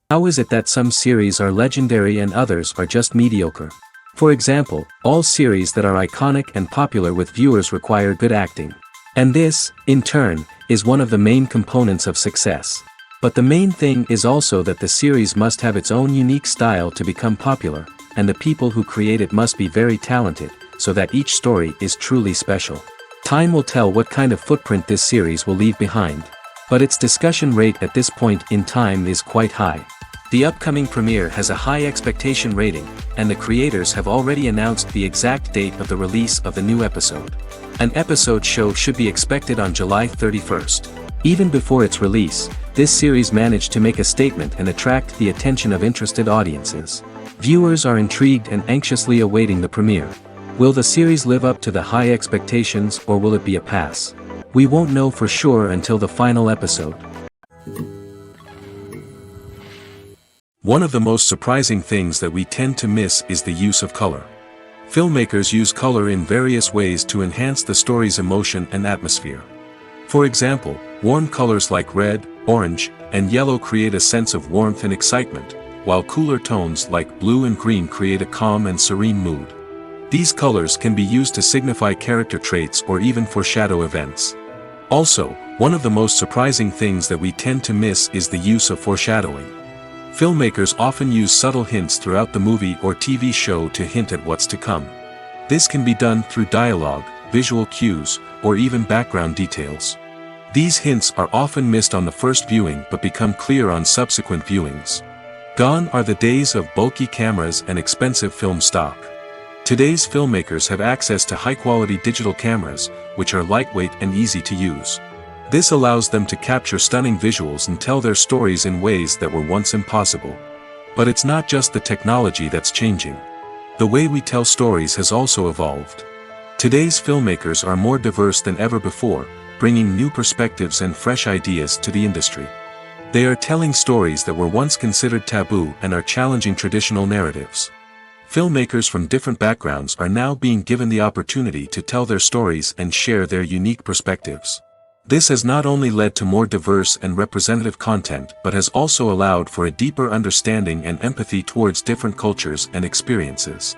How is it that some series are legendary and others are just mediocre? For example, all series that are iconic and popular with viewers require good acting. And this, in turn, is one of the main components of success. But the main thing is also that the series must have its own unique style to become popular, and the people who create it must be very talented, so that each story is truly special. Time will tell what kind of footprint this series will leave behind. But its discussion rate at this point in time is quite high. The upcoming premiere has a high expectation rating, and the creators have already announced the exact date of the release of the new episode. An episode show should be expected on July 31st. Even before its release, this series managed to make a statement and attract the attention of interested audiences. Viewers are intrigued and anxiously awaiting the premiere. Will the series live up to the high expectations, or will it be a pass? We won't know for sure until the final episode. One of the most surprising things that we tend to miss is the use of color. Filmmakers use color in various ways to enhance the story's emotion and atmosphere. For example, warm colors like red, orange, and yellow create a sense of warmth and excitement, while cooler tones like blue and green create a calm and serene mood. These colors can be used to signify character traits or even foreshadow events. Also, one of the most surprising things that we tend to miss is the use of foreshadowing. Filmmakers often use subtle hints throughout the movie or TV show to hint at what's to come. This can be done through dialogue, visual cues, or even background details. These hints are often missed on the first viewing but become clear on subsequent viewings. Gone are the days of bulky cameras and expensive film stock. Today's filmmakers have access to high-quality digital cameras, which are lightweight and easy to use. This allows them to capture stunning visuals and tell their stories in ways that were once impossible. But it's not just the technology that's changing. The way we tell stories has also evolved. Today's filmmakers are more diverse than ever before, bringing new perspectives and fresh ideas to the industry. They are telling stories that were once considered taboo and are challenging traditional narratives. Filmmakers from different backgrounds are now being given the opportunity to tell their stories and share their unique perspectives. This has not only led to more diverse and representative content but has also allowed for a deeper understanding and empathy towards different cultures and experiences.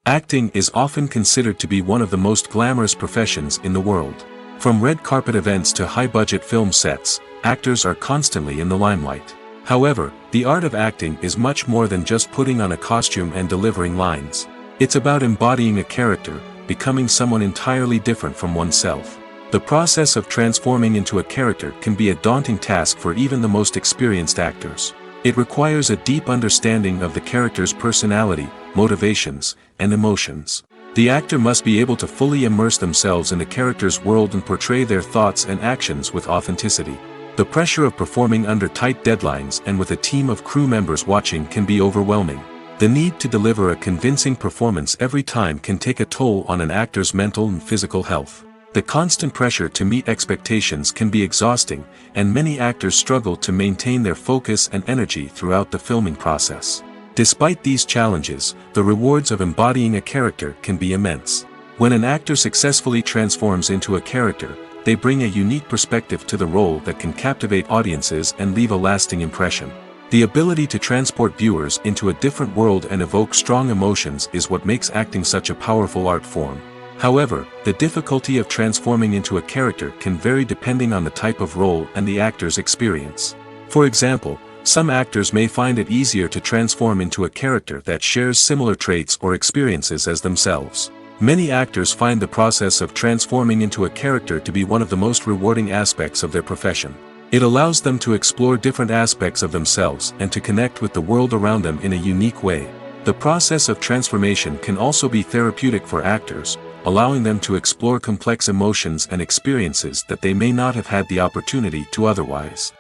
Acting is often considered to be one of the most glamorous professions in the world. From red carpet events to high-budget film sets, actors are constantly in the limelight. However, the art of acting is much more than just putting on a costume and delivering lines. It's about embodying a character, becoming someone entirely different from oneself. The process of transforming into a character can be a daunting task for even the most experienced actors. It requires a deep understanding of the character's personality, motivations, and emotions. The actor must be able to fully immerse themselves in the character's world and portray their thoughts and actions with authenticity. The pressure of performing under tight deadlines and with a team of crew members watching can be overwhelming. The need to deliver a convincing performance every time can take a toll on an actor's mental and physical health. The constant pressure to meet expectations can be exhausting, and many actors struggle to maintain their focus and energy throughout the filming process. Despite these challenges, the rewards of embodying a character can be immense. When an actor successfully transforms into a character, they bring a unique perspective to the role that can captivate audiences and leave a lasting impression. The ability to transport viewers into a different world and evoke strong emotions is what makes acting such a powerful art form. However, the difficulty of transforming into a character can vary depending on the type of role and the actor's experience. For example, some actors may find it easier to transform into a character that shares similar traits or experiences as themselves. Many actors find the process of transforming into a character to be one of the most rewarding aspects of their profession. It allows them to explore different aspects of themselves and to connect with the world around them in a unique way. The process of transformation can also be therapeutic for actors, allowing them to explore complex emotions and experiences that they may not have had the opportunity to otherwise.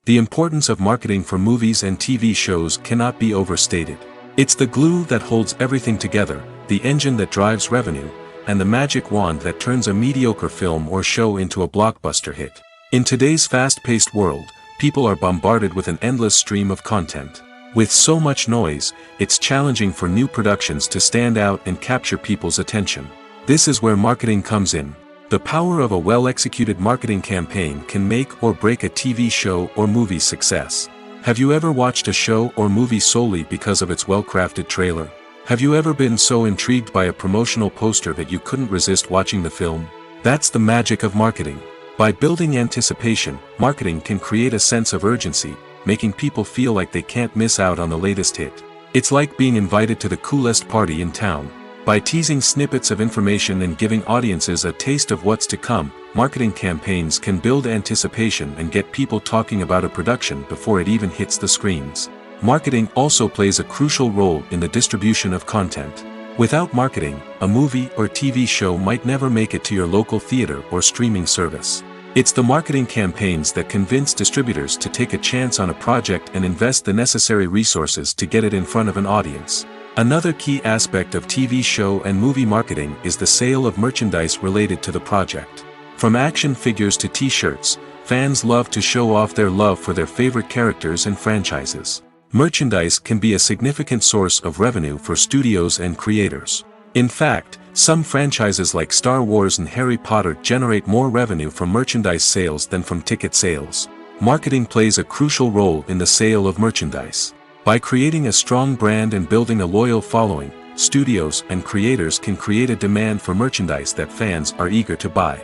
The importance of marketing for movies and TV shows cannot be overstated. It's the glue that holds everything together, the engine that drives revenue, and the magic wand that turns a mediocre film or show into a blockbuster hit. In today's fast-paced world, people are bombarded with an endless stream of content. With so much noise, it's challenging for new productions to stand out and capture people's attention. This is where marketing comes in. The power of a well-executed marketing campaign can make or break a TV show or movie's success. Have you ever watched a show or movie solely because of its well-crafted trailer? Have you ever been so intrigued by a promotional poster that you couldn't resist watching the film? That's the magic of marketing. By building anticipation, marketing can create a sense of urgency, making people feel like they can't miss out on the latest hit. It's like being invited to the coolest party in town. By teasing snippets of information and giving audiences a taste of what's to come, marketing campaigns can build anticipation and get people talking about a production before it even hits the screens. Marketing also plays a crucial role in the distribution of content. Without marketing, a movie or TV show might never make it to your local theater or streaming service. It's the marketing campaigns that convince distributors to take a chance on a project and invest the necessary resources to get it in front of an audience. Another key aspect of TV show and movie marketing is the sale of merchandise related to the project. From action figures to t-shirts, fans love to show off their love for their favorite characters and franchises. Merchandise can be a significant source of revenue for studios and creators. In fact, some franchises like Star Wars and Harry Potter generate more revenue from merchandise sales than from ticket sales. Marketing plays a crucial role in the sale of merchandise. By creating a strong brand and building a loyal following, studios and creators can create a demand for merchandise that fans are eager to buy.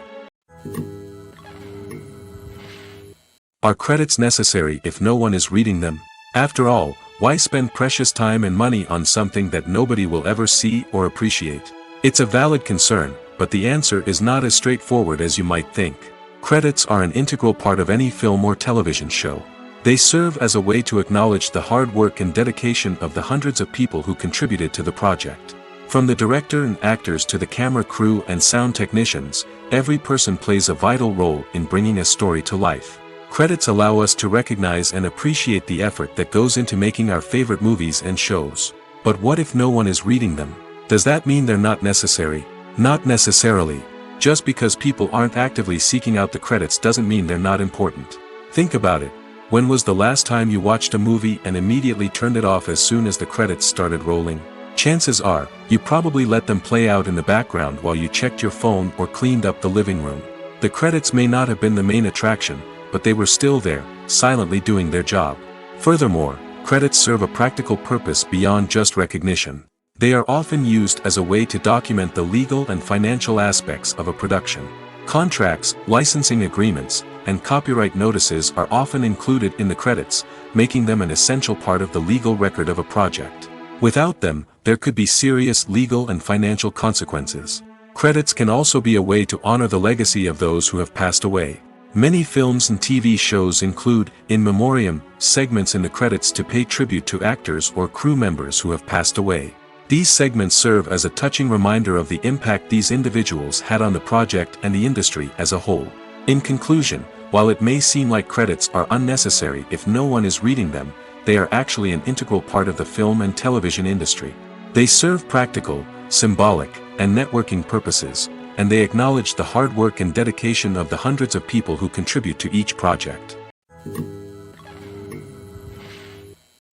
Are credits necessary if no one is reading them? After all, why spend precious time and money on something that nobody will ever see or appreciate? It's a valid concern, but the answer is not as straightforward as you might think. Credits are an integral part of any film or television show. They serve as a way to acknowledge the hard work and dedication of the hundreds of people who contributed to the project. From the director and actors to the camera crew and sound technicians, every person plays a vital role in bringing a story to life. Credits allow us to recognize and appreciate the effort that goes into making our favorite movies and shows. But what if no one is reading them? Does that mean they're not necessary? Not necessarily. Just because people aren't actively seeking out the credits doesn't mean they're not important. Think about it. When was the last time you watched a movie and immediately turned it off as soon as the credits started rolling? Chances are, you probably let them play out in the background while you checked your phone or cleaned up the living room. The credits may not have been the main attraction, but they were still there, silently doing their job. Furthermore, credits serve a practical purpose beyond just recognition. They are often used as a way to document the legal and financial aspects of a production. Contracts, licensing agreements, and copyright notices are often included in the credits, making them an essential part of the legal record of a project. Without them, there could be serious legal and financial consequences. Credits can also be a way to honor the legacy of those who have passed away. Many films and TV shows include, in memoriam, segments in the credits to pay tribute to actors or crew members who have passed away. These segments serve as a touching reminder of the impact these individuals had on the project and the industry as a whole. In conclusion, while it may seem like credits are unnecessary if no one is reading them, they are actually an integral part of the film and television industry. They serve practical, symbolic, and networking purposes, and they acknowledge the hard work and dedication of the hundreds of people who contribute to each project.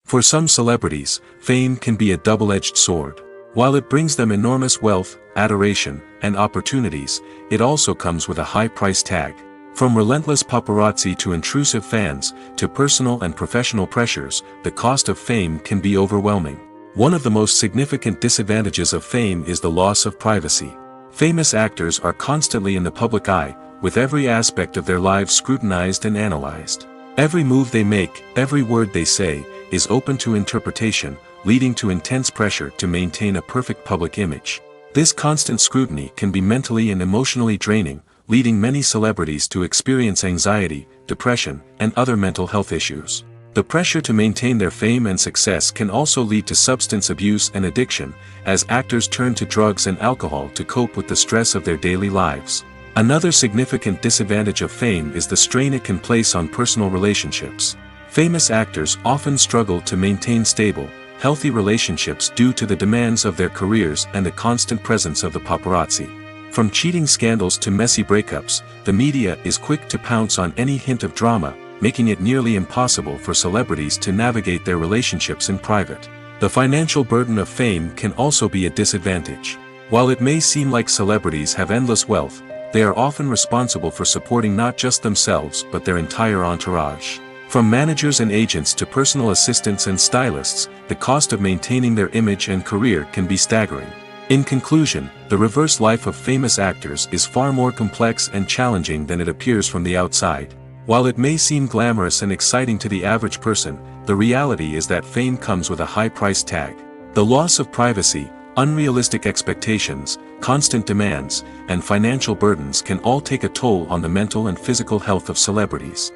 For some celebrities, fame can be a double-edged sword. While it brings them enormous wealth, adoration, and opportunities, it also comes with a high price tag. From relentless paparazzi to intrusive fans, to personal and professional pressures, the cost of fame can be overwhelming. One of the most significant disadvantages of fame is the loss of privacy. Famous actors are constantly in the public eye, with every aspect of their lives scrutinized and analyzed. Every move they make, every word they say, is open to interpretation, leading to intense pressure to maintain a perfect public image. This constant scrutiny can be mentally and emotionally draining, leading many celebrities to experience anxiety, depression, and other mental health issues. The pressure to maintain their fame and success can also lead to substance abuse and addiction, as actors turn to drugs and alcohol to cope with the stress of their daily lives. Another significant disadvantage of fame is the strain it can place on personal relationships. Famous actors often struggle to maintain stable, healthy relationships due to the demands of their careers and the constant presence of the paparazzi. From cheating scandals to messy breakups, the media is quick to pounce on any hint of drama, making it nearly impossible for celebrities to navigate their relationships in private. The financial burden of fame can also be a disadvantage. While it may seem like celebrities have endless wealth, they are often responsible for supporting not just themselves but their entire entourage. From managers and agents to personal assistants and stylists, the cost of maintaining their image and career can be staggering. In conclusion, the reverse life of famous actors is far more complex and challenging than it appears from the outside. While it may seem glamorous and exciting to the average person, the reality is that fame comes with a high price tag. The loss of privacy, unrealistic expectations, constant demands, and financial burdens can all take a toll on the mental and physical health of celebrities.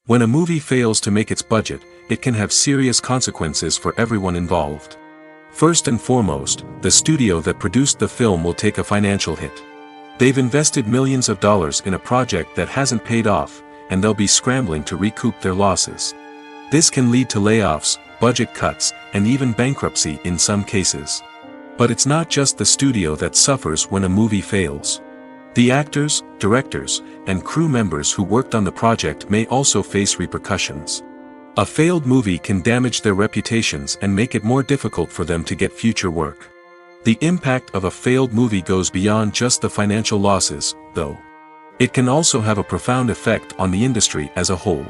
When a movie fails to make its budget, it can have serious consequences for everyone involved. First and foremost, the studio that produced the film will take a financial hit. They've invested millions of dollars in a project that hasn't paid off, and they'll be scrambling to recoup their losses. This can lead to layoffs, budget cuts, and even bankruptcy in some cases. But it's not just the studio that suffers when a movie fails. The actors, directors, and crew members who worked on the project may also face repercussions. A failed movie can damage their reputations and make it more difficult for them to get future work. The impact of a failed movie goes beyond just the financial losses, though. It can also have a profound effect on the industry as a whole.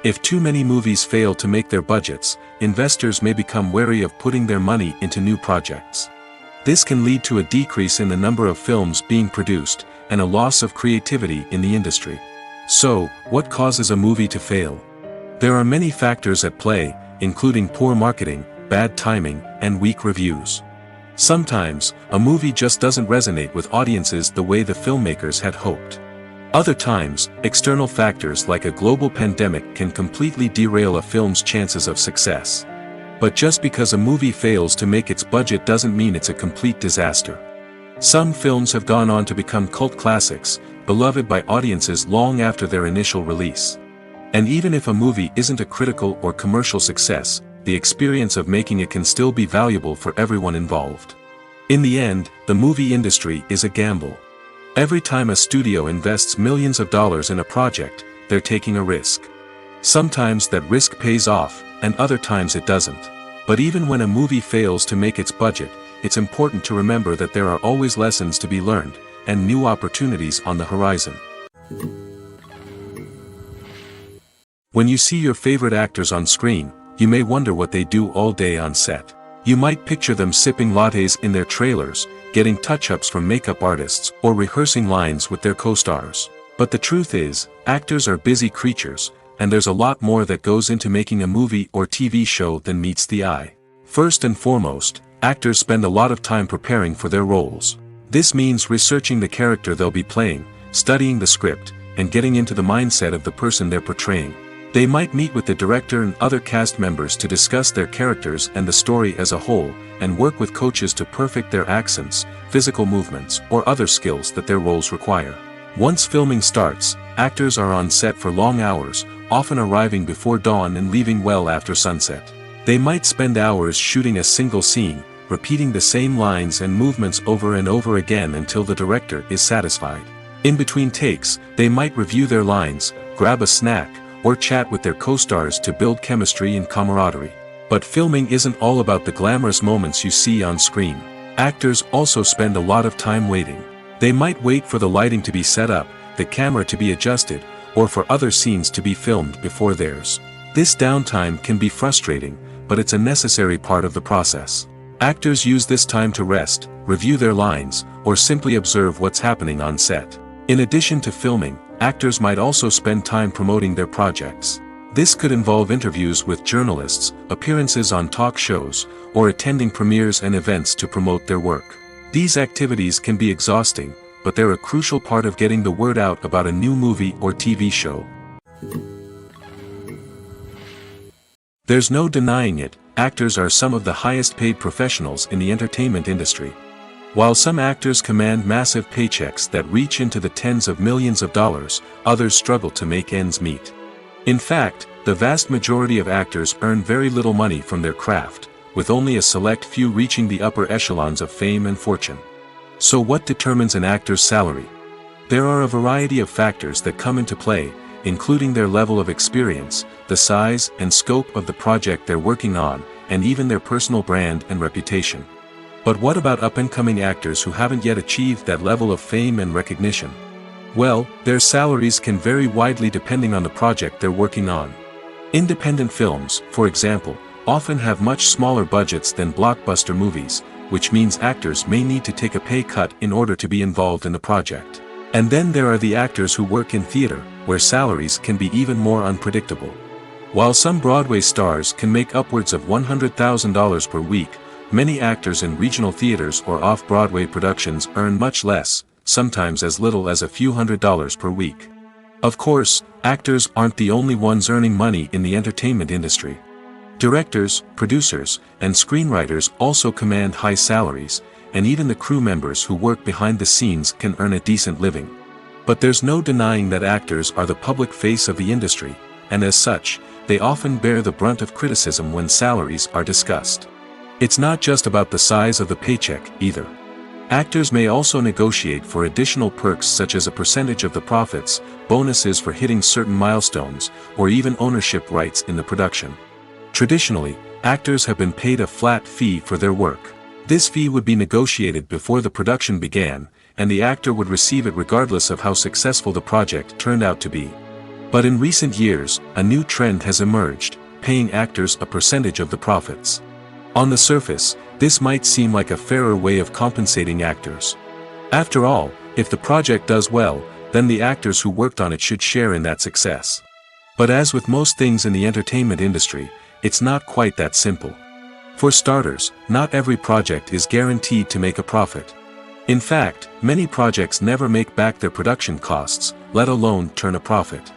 If too many movies fail to make their budgets, investors may become wary of putting their money into new projects. This can lead to a decrease in the number of films being produced, and a loss of creativity in the industry. So, what causes a movie to fail? There are many factors at play, including poor marketing, bad timing, and weak reviews. Sometimes, a movie just doesn't resonate with audiences the way the filmmakers had hoped. Other times, external factors like a global pandemic can completely derail a film's chances of success. But just because a movie fails to make its budget doesn't mean it's a complete disaster. Some films have gone on to become cult classics, beloved by audiences long after their initial release. And even if a movie isn't a critical or commercial success, the experience of making it can still be valuable for everyone involved. In the end, the movie industry is a gamble. Every time a studio invests millions of dollars in a project, they're taking a risk. Sometimes that risk pays off, and other times it doesn't. But even when a movie fails to make its budget, it's important to remember that there are always lessons to be learned, and new opportunities on the horizon. When you see your favorite actors on screen, you may wonder what they do all day on set. You might picture them sipping lattes in their trailers, getting touch-ups from makeup artists, or rehearsing lines with their co-stars. But the truth is, actors are busy creatures, and there's a lot more that goes into making a movie or TV show than meets the eye. First and foremost, actors spend a lot of time preparing for their roles. This means researching the character they'll be playing, studying the script, and getting into the mindset of the person they're portraying. They might meet with the director and other cast members to discuss their characters and the story as a whole, and work with coaches to perfect their accents, physical movements, or other skills that their roles require. Once filming starts, actors are on set for long hours, often arriving before dawn and leaving well after sunset. They might spend hours shooting a single scene, repeating the same lines and movements over and over again until the director is satisfied. In between takes, they might review their lines, grab a snack, or chat with their co-stars to build chemistry and camaraderie. But filming isn't all about the glamorous moments you see on screen. Actors also spend a lot of time waiting. They might wait for the lighting to be set up, the camera to be adjusted, or for other scenes to be filmed before theirs. This downtime can be frustrating, but it's a necessary part of the process. Actors use this time to rest, review their lines, or simply observe what's happening on set. In addition to filming, actors might also spend time promoting their projects. This could involve interviews with journalists, appearances on talk shows, or attending premieres and events to promote their work. These activities can be exhausting, but they're a crucial part of getting the word out about a new movie or TV show. There's no denying it, actors are some of the highest paid professionals in the entertainment industry. While some actors command massive paychecks that reach into the tens of millions of dollars, others struggle to make ends meet. In fact, the vast majority of actors earn very little money from their craft, with only a select few reaching the upper echelons of fame and fortune. So what determines an actor's salary? There are a variety of factors that come into play, including their level of experience, the size and scope of the project they're working on, and even their personal brand and reputation. But what about up-and-coming actors who haven't yet achieved that level of fame and recognition? Well, their salaries can vary widely depending on the project they're working on. Independent films, for example, often have much smaller budgets than blockbuster movies, which means actors may need to take a pay cut in order to be involved in the project. And then there are the actors who work in theater, where salaries can be even more unpredictable. While some Broadway stars can make upwards of $100,000 per week, many actors in regional theaters or off-Broadway productions earn much less, sometimes as little as a few $100s per week. Of course, actors aren't the only ones earning money in the entertainment industry. Directors, producers, and screenwriters also command high salaries, and even the crew members who work behind the scenes can earn a decent living. But there's no denying that actors are the public face of the industry, and as such, they often bear the brunt of criticism when salaries are discussed. It's not just about the size of the paycheck, either. Actors may also negotiate for additional perks such as a percentage of the profits, bonuses for hitting certain milestones, or even ownership rights in the production. Traditionally, actors have been paid a flat fee for their work. This fee would be negotiated before the production began, and the actor would receive it regardless of how successful the project turned out to be. But in recent years, a new trend has emerged, paying actors a percentage of the profits. On the surface, this might seem like a fairer way of compensating actors. After all, if the project does well, then the actors who worked on it should share in that success. But as with most things in the entertainment industry, it's not quite that simple. For starters, not every project is guaranteed to make a profit. In fact, many projects never make back their production costs, let alone turn a profit.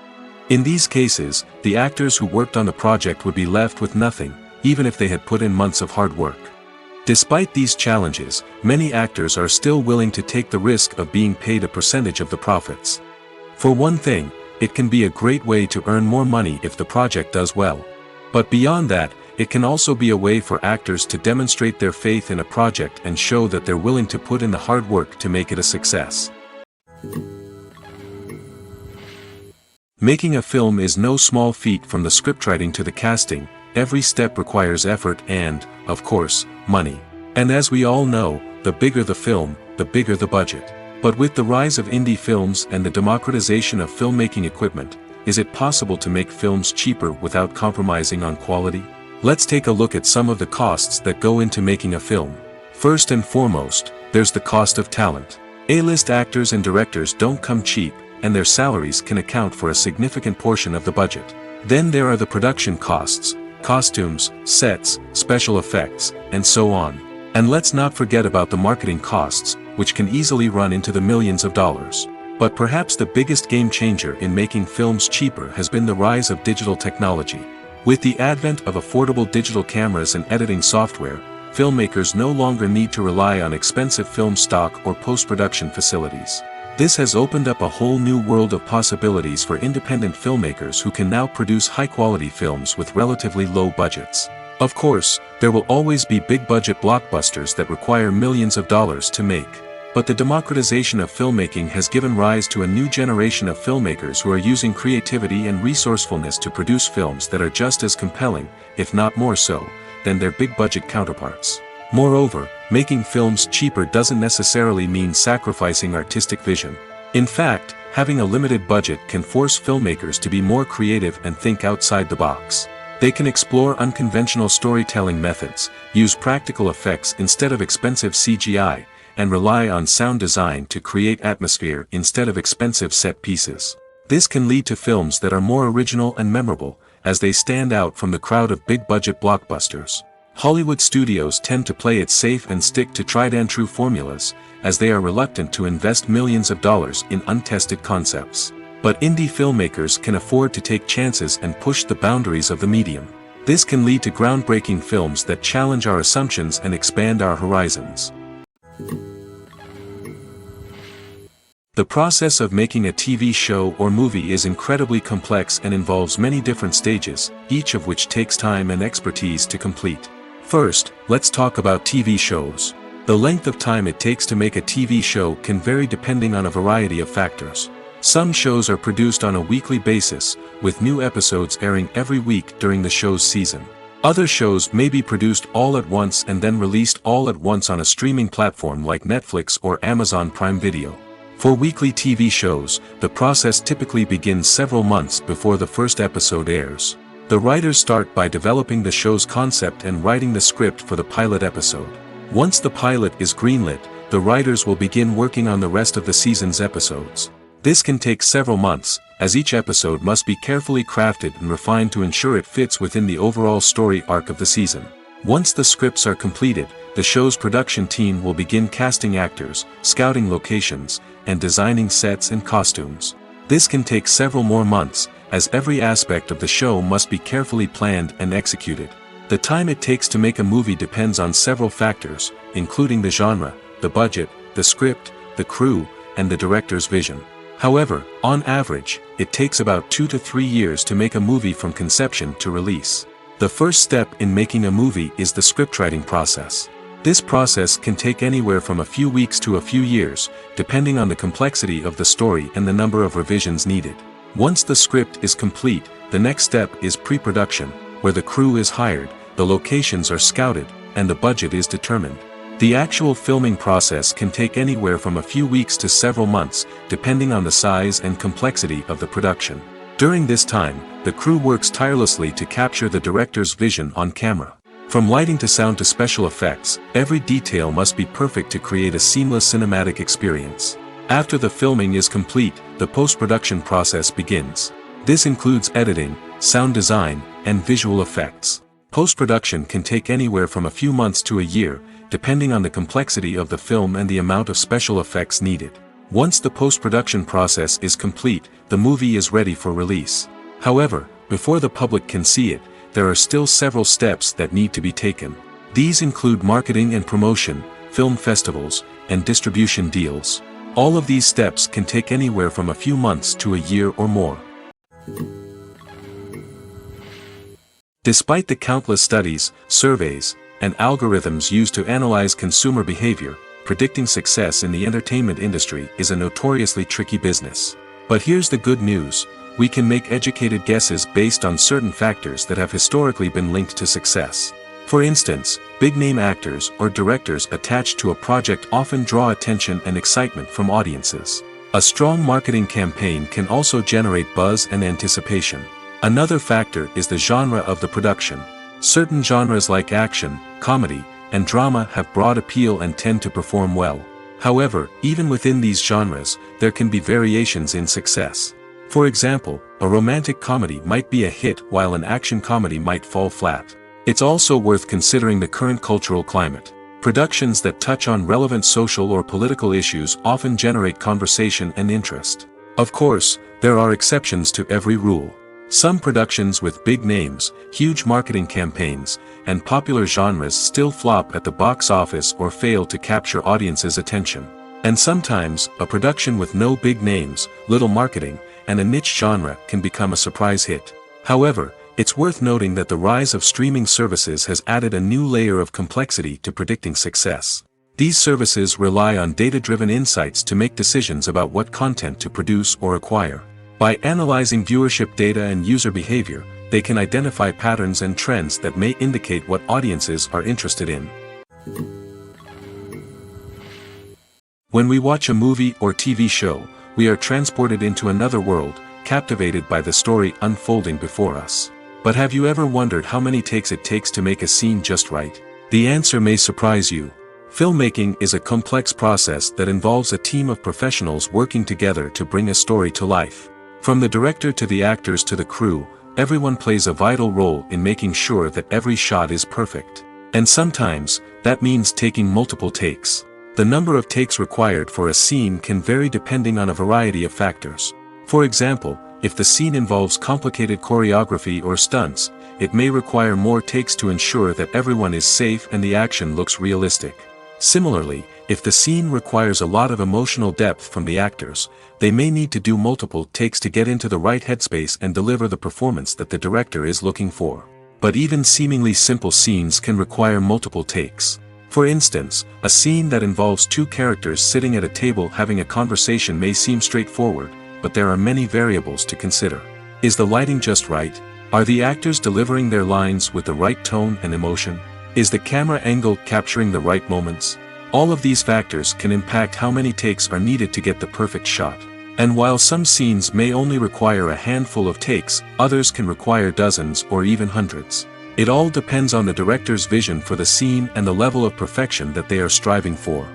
In these cases, the actors who worked on the project would be left with nothing, even if they had put in months of hard work. Despite these challenges, many actors are still willing to take the risk of being paid a percentage of the profits. For one thing, it can be a great way to earn more money if the project does well. But beyond that, it can also be a way for actors to demonstrate their faith in a project and show that they're willing to put in the hard work to make it a success. Making a film is no small feat. From the scriptwriting to the casting, every step requires effort and, of course, money. And as we all know, the bigger the film, the bigger the budget. But with the rise of indie films and the democratization of filmmaking equipment, is it possible to make films cheaper without compromising on quality? Let's take a look at some of the costs that go into making a film. First and foremost, there's the cost of talent. A-list actors and directors don't come cheap, and their salaries can account for a significant portion of the budget. Then there are the production costs, costumes, sets, special effects, and so on. And let's not forget about the marketing costs, which can easily run into the millions of dollars. But perhaps the biggest game changer in making films cheaper has been the rise of digital technology. With the advent of affordable digital cameras and editing software, filmmakers no longer need to rely on expensive film stock or post-production facilities. This has opened up a whole new world of possibilities for independent filmmakers who can now produce high-quality films with relatively low budgets. Of course, there will always be big-budget blockbusters that require millions of dollars to make. But the democratization of filmmaking has given rise to a new generation of filmmakers who are using creativity and resourcefulness to produce films that are just as compelling, if not more so, than their big-budget counterparts. Moreover, making films cheaper doesn't necessarily mean sacrificing artistic vision. In fact, having a limited budget can force filmmakers to be more creative and think outside the box. They can explore unconventional storytelling methods, use practical effects instead of expensive CGI, and rely on sound design to create atmosphere instead of expensive set pieces. This can lead to films that are more original and memorable, as they stand out from the crowd of big-budget blockbusters. Hollywood studios tend to play it safe and stick to tried-and-true formulas, as they are reluctant to invest millions of dollars in untested concepts. But indie filmmakers can afford to take chances and push the boundaries of the medium. This can lead to groundbreaking films that challenge our assumptions and expand our horizons. The process of making a TV show or movie is incredibly complex and involves many different stages, each of which takes time and expertise to complete. First, let's talk about TV shows. The length of time it takes to make a TV show can vary depending on a variety of factors. Some shows are produced on a weekly basis, with new episodes airing every week during the show's season. Other shows may be produced all at once and then released all at once on a streaming platform like Netflix or Amazon Prime Video. For weekly TV shows, the process typically begins several months before the first episode airs. The writers start by developing the show's concept and writing the script for the pilot episode. Once the pilot is greenlit, the writers will begin working on the rest of the season's episodes. This can take several months, as each episode must be carefully crafted and refined to ensure it fits within the overall story arc of the season. Once the scripts are completed, the show's production team will begin casting actors, scouting locations, and designing sets and costumes. This can take several more months, as every aspect of the show must be carefully planned and executed. The time it takes to make a movie depends on several factors, including the genre, the budget, the script, the crew, and the director's vision. However, on average, it takes about 2 to 3 years to make a movie from conception to release. The first step in making a movie is the scriptwriting process. This process can take anywhere from a few weeks to a few years, depending on the complexity of the story and the number of revisions needed. Once the script is complete, the next step is pre-production, where the crew is hired, the locations are scouted, and the budget is determined. The actual filming process can take anywhere from a few weeks to several months, depending on the size and complexity of the production. During this time, the crew works tirelessly to capture the director's vision on camera. From lighting to sound to special effects, every detail must be perfect to create a seamless cinematic experience. After the filming is complete, the post-production process begins. This includes editing, sound design, and visual effects. Post-production can take anywhere from a few months to a year, depending on the complexity of the film and the amount of special effects needed. Once the post-production process is complete, the movie is ready for release. However, before the public can see it, there are still several steps that need to be taken. These include marketing and promotion, film festivals, and distribution deals. All of these steps can take anywhere from a few months to a year or more. Despite the countless studies, surveys, and algorithms used to analyze consumer behavior, predicting success in the entertainment industry is a notoriously tricky business. But here's the good news: we can make educated guesses based on certain factors that have historically been linked to success. For instance, big-name actors or directors attached to a project often draw attention and excitement from audiences. A strong marketing campaign can also generate buzz and anticipation. Another factor is the genre of the production. Certain genres like action, comedy, and drama have broad appeal and tend to perform well. However, even within these genres, there can be variations in success. For example, a romantic comedy might be a hit while an action comedy might fall flat. It's also worth considering the current cultural climate. Productions that touch on relevant social or political issues often generate conversation and interest. Of course, there are exceptions to every rule. Some productions with big names, huge marketing campaigns, and popular genres still flop at the box office or fail to capture audiences' attention. And sometimes, a production with no big names, little marketing, and a niche genre can become a surprise hit. However, it's worth noting that the rise of streaming services has added a new layer of complexity to predicting success. These services rely on data-driven insights to make decisions about what content to produce or acquire. By analyzing viewership data and user behavior, they can identify patterns and trends that may indicate what audiences are interested in. When we watch a movie or TV show, we are transported into another world, captivated by the story unfolding before us. But have you ever wondered how many takes it takes to make a scene just right? The answer may surprise you. Filmmaking is a complex process that involves a team of professionals working together to bring a story to life. From the director to the actors to the crew, everyone plays a vital role in making sure that every shot is perfect. And sometimes, that means taking multiple takes. The number of takes required for a scene can vary depending on a variety of factors. For example, if the scene involves complicated choreography or stunts, it may require more takes to ensure that everyone is safe and the action looks realistic. Similarly, if the scene requires a lot of emotional depth from the actors, they may need to do multiple takes to get into the right headspace and deliver the performance that the director is looking for. But even seemingly simple scenes can require multiple takes. For instance, a scene that involves two characters sitting at a table having a conversation may seem straightforward, but there are many variables to consider. Is the lighting just right? Are the actors delivering their lines with the right tone and emotion? Is the camera angle capturing the right moments? All of these factors can impact how many takes are needed to get the perfect shot. And while some scenes may only require a handful of takes, others can require dozens or even hundreds. It all depends on the director's vision for the scene and the level of perfection that they are striving for.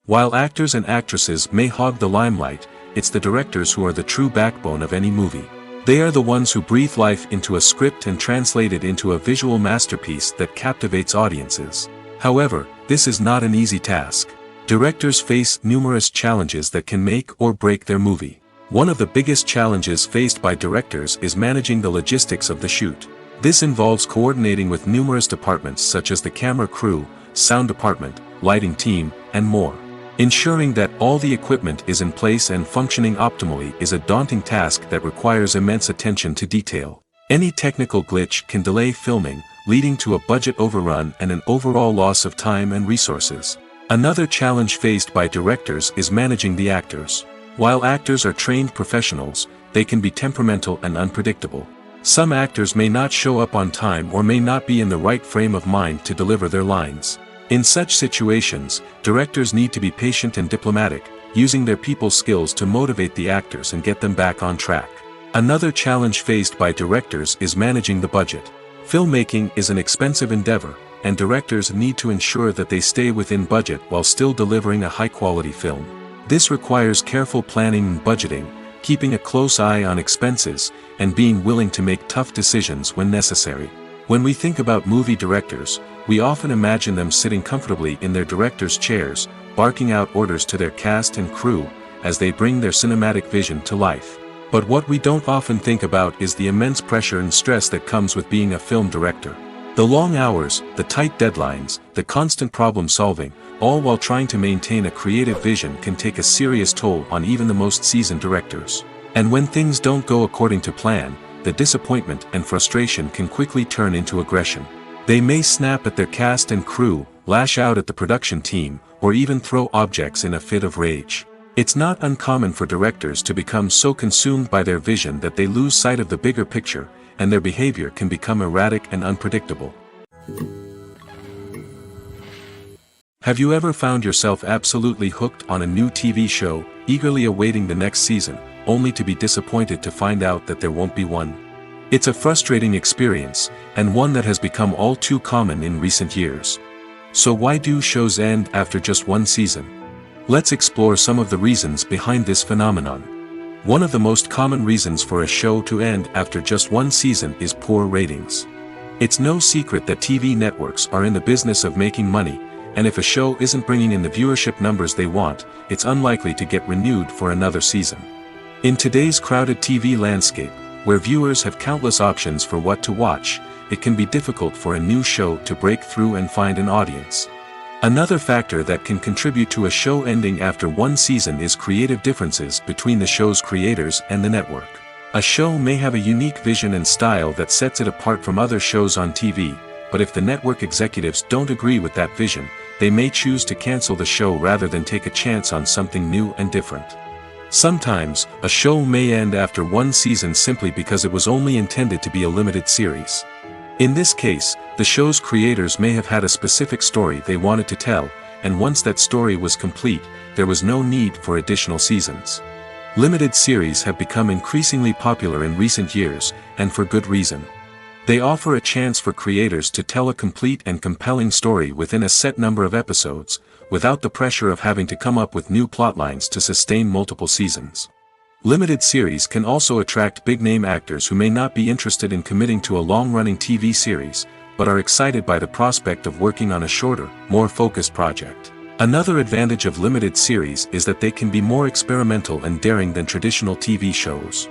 While actors and actresses may hog the limelight, it's the directors who are the true backbone of any movie. They are the ones who breathe life into a script and translate it into a visual masterpiece that captivates audiences. However, this is not an easy task. Directors face numerous challenges that can make or break their movie. One of the biggest challenges faced by directors is managing the logistics of the shoot. This involves coordinating with numerous departments such as the camera crew, sound department, lighting team, and more. Ensuring that all the equipment is in place and functioning optimally is a daunting task that requires immense attention to detail. Any technical glitch can delay filming, leading to a budget overrun and an overall loss of time and resources. Another challenge faced by directors is managing the actors. While actors are trained professionals, they can be temperamental and unpredictable. Some actors may not show up on time or may not be in the right frame of mind to deliver their lines. In such situations, directors need to be patient and diplomatic, using their people skills to motivate the actors and get them back on track. Another challenge faced by directors is managing the budget. Filmmaking is an expensive endeavor, and directors need to ensure that they stay within budget while still delivering a high-quality film. This requires careful planning and budgeting, keeping a close eye on expenses, and being willing to make tough decisions when necessary. When we think about movie directors, we often imagine them sitting comfortably in their director's chairs, barking out orders to their cast and crew, as they bring their cinematic vision to life. But what we don't often think about is the immense pressure and stress that comes with being a film director. The long hours, the tight deadlines, the constant problem solving, all while trying to maintain a creative vision can take a serious toll on even the most seasoned directors. And when things don't go according to plan, the disappointment and frustration can quickly turn into aggression. They may snap at their cast and crew, lash out at the production team, or even throw objects in a fit of rage. It's not uncommon for directors to become so consumed by their vision that they lose sight of the bigger picture, and their behavior can become erratic and unpredictable. Have you ever found yourself absolutely hooked on a new TV show, eagerly awaiting the next season, only to be disappointed to find out that there won't be one? It's a frustrating experience, and one that has become all too common in recent years. So why do shows end after just one season? Let's explore some of the reasons behind this phenomenon. One of the most common reasons for a show to end after just one season is poor ratings. It's no secret that TV networks are in the business of making money, and if a show isn't bringing in the viewership numbers they want, it's unlikely to get renewed for another season. In today's crowded TV landscape, where viewers have countless options for what to watch, it can be difficult for a new show to break through and find an audience. Another factor that can contribute to a show ending after one season is creative differences between the show's creators and the network. A show may have a unique vision and style that sets it apart from other shows on TV, but if the network executives don't agree with that vision, they may choose to cancel the show rather than take a chance on something new and different. Sometimes, a show may end after one season simply because it was only intended to be a limited series. In this case, the show's creators may have had a specific story they wanted to tell, and once that story was complete, there was no need for additional seasons. Limited series have become increasingly popular in recent years, and for good reason. They offer a chance for creators to tell a complete and compelling story within a set number of episodes, without the pressure of having to come up with new plotlines to sustain multiple seasons. Limited series can also attract big-name actors who may not be interested in committing to a long-running TV series, but are excited by the prospect of working on a shorter, more focused project. Another advantage of limited series is that they can be more experimental and daring than traditional TV shows.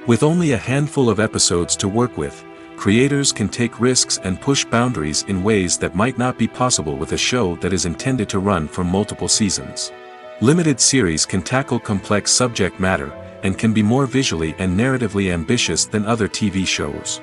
With only a handful of episodes to work with, creators can take risks and push boundaries in ways that might not be possible with a show that is intended to run for multiple seasons. Limited series can tackle complex subject matter, and can be more visually and narratively ambitious than other TV shows.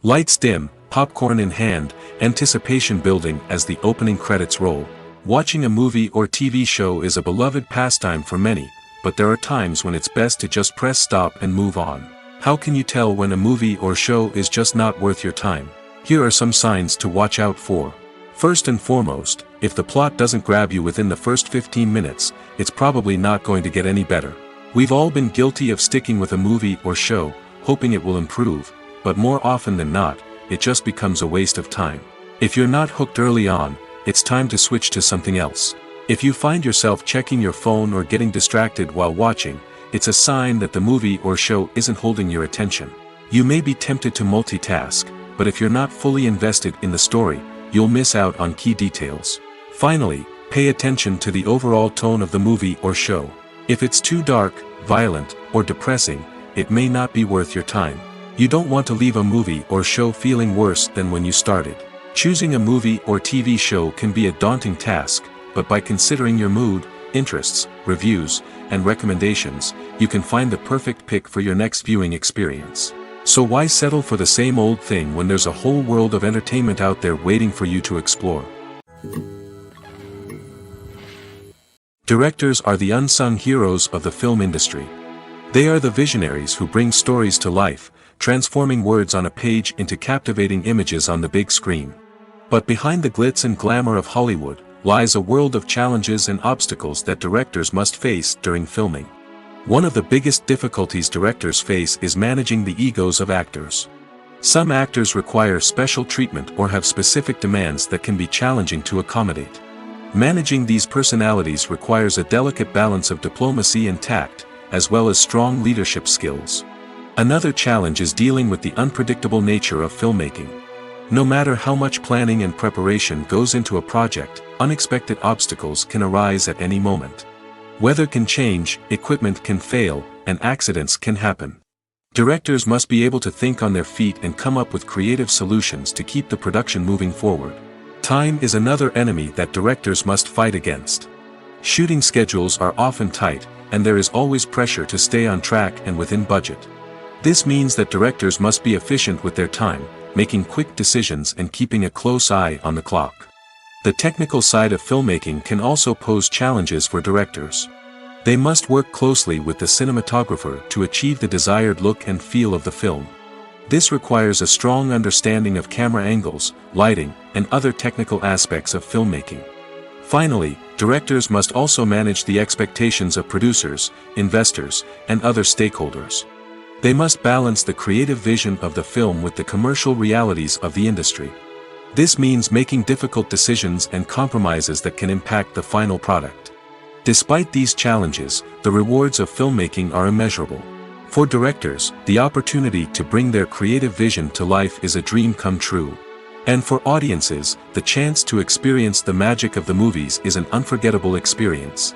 Lights dim, popcorn in hand, anticipation building as the opening credits roll. Watching a movie or TV show is a beloved pastime for many, but there are times when it's best to just press stop and move on. How can you tell when a movie or show is just not worth your time? Here are some signs to watch out for. First and foremost, if the plot doesn't grab you within the first 15 minutes, it's probably not going to get any better. We've all been guilty of sticking with a movie or show, hoping it will improve, but more often than not, it just becomes a waste of time. If you're not hooked early on, it's time to switch to something else. If you find yourself checking your phone or getting distracted while watching, it's a sign that the movie or show isn't holding your attention. You may be tempted to multitask, but if you're not fully invested in the story, you'll miss out on key details. Finally, pay attention to the overall tone of the movie or show. If it's too dark, violent, or depressing, it may not be worth your time. You don't want to leave a movie or show feeling worse than when you started. Choosing a movie or TV show can be a daunting task, but by considering your mood, interests, reviews, and recommendations, you can find the perfect pick for your next viewing experience. So why settle for the same old thing when there's a whole world of entertainment out there waiting for you to explore? Directors are the unsung heroes of the film industry. They are the visionaries who bring stories to life, transforming words on a page into captivating images on the big screen. But behind the glitz and glamour of Hollywood, lies a world of challenges and obstacles that directors must face during filming. One of the biggest difficulties directors face is managing the egos of actors. Some actors require special treatment or have specific demands that can be challenging to accommodate. Managing these personalities requires a delicate balance of diplomacy and tact, as well as strong leadership skills. Another challenge is dealing with the unpredictable nature of filmmaking. No matter how much planning and preparation goes into a project, unexpected obstacles can arise at any moment. Weather can change, equipment can fail, and accidents can happen. Directors must be able to think on their feet and come up with creative solutions to keep the production moving forward. Time is another enemy that directors must fight against. Shooting schedules are often tight, and there is always pressure to stay on track and within budget. This means that directors must be efficient with their time, making quick decisions and keeping a close eye on the clock. The technical side of filmmaking can also pose challenges for directors. They must work closely with the cinematographer to achieve the desired look and feel of the film. This requires a strong understanding of camera angles, lighting, and other technical aspects of filmmaking. Finally, directors must also manage the expectations of producers, investors, and other stakeholders. They must balance the creative vision of the film with the commercial realities of the industry. This means making difficult decisions and compromises that can impact the final product. Despite these challenges, the rewards of filmmaking are immeasurable. For directors, the opportunity to bring their creative vision to life is a dream come true. And for audiences, the chance to experience the magic of the movies is an unforgettable experience.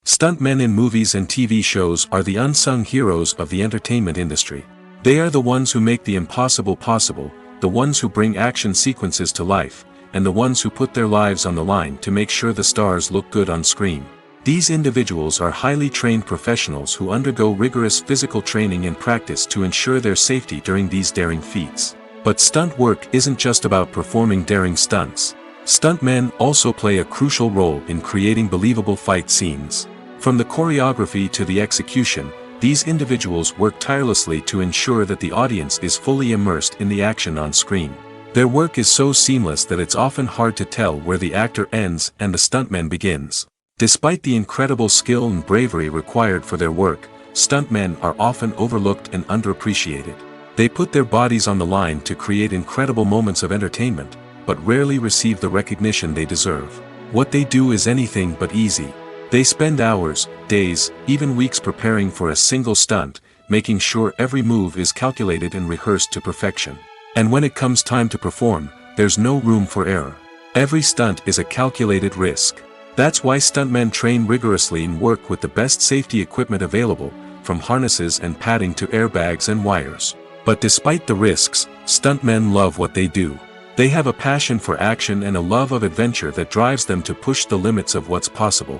Stuntmen in movies and TV shows are the unsung heroes of the entertainment industry. They are the ones who make the impossible possible, the ones who bring action sequences to life, and the ones who put their lives on the line to make sure the stars look good on screen. These individuals are highly trained professionals who undergo rigorous physical training and practice to ensure their safety during these daring feats. But stunt work isn't just about performing daring stunts. Stuntmen also play a crucial role in creating believable fight scenes. From the choreography to the execution, These individuals work tirelessly to ensure that the audience is fully immersed in the action on screen. Their work is so seamless that it's often hard to tell where the actor ends and the stuntman begins. Despite the incredible skill and bravery required for their work, stuntmen are often overlooked and underappreciated. They put their bodies on the line to create incredible moments of entertainment, but rarely receive the recognition they deserve. What they do is anything but easy. They spend hours, days, even weeks preparing for a single stunt, making sure every move is calculated and rehearsed to perfection. And when it comes time to perform, there's no room for error. Every stunt is a calculated risk. That's why stuntmen train rigorously and work with the best safety equipment available, from harnesses and padding to airbags and wires. But despite the risks, stuntmen love what they do. They have a passion for action and a love of adventure that drives them to push the limits of what's possible.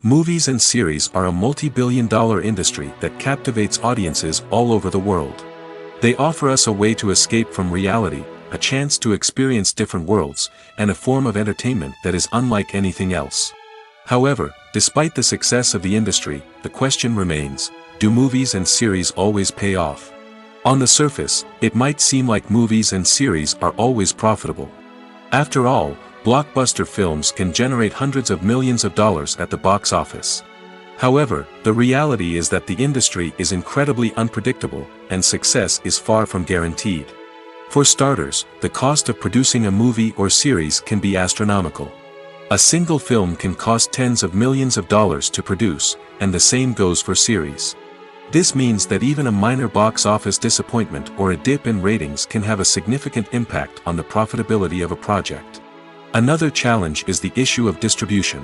Movies and series are a multi-billion-dollar industry that captivates audiences all over the world. They offer us a way to escape from reality, a chance to experience different worlds, and a form of entertainment that is unlike anything else. However, despite the success of the industry, the question remains, do movies and series always pay off? On the surface, it might seem like movies and series are always profitable. After all, blockbuster films can generate hundreds of millions of dollars at the box office. However, the reality is that the industry is incredibly unpredictable, and success is far from guaranteed. For starters, the cost of producing a movie or series can be astronomical. A single film can cost tens of millions of dollars to produce, and the same goes for series. This means that even a minor box office disappointment or a dip in ratings can have a significant impact on the profitability of a project. Another challenge is the issue of distribution.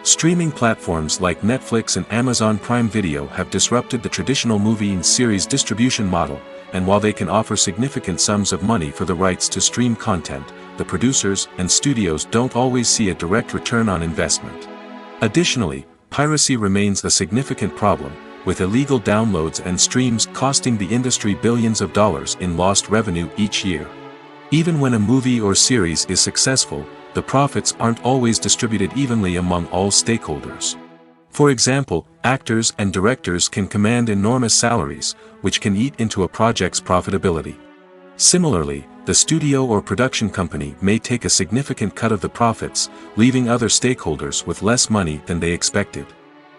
Streaming platforms like Netflix and Amazon Prime Video have disrupted the traditional movie and series distribution model, and while they can offer significant sums of money for the rights to stream content, the producers and studios don't always see a direct return on investment. Additionally, piracy remains a significant problem, with illegal downloads and streams costing the industry billions of dollars in lost revenue each year. Even when a movie or series is successful, the profits aren't always distributed evenly among all stakeholders. For example, actors and directors can command enormous salaries, which can eat into a project's profitability. Similarly, the studio or production company may take a significant cut of the profits, leaving other stakeholders with less money than they expected.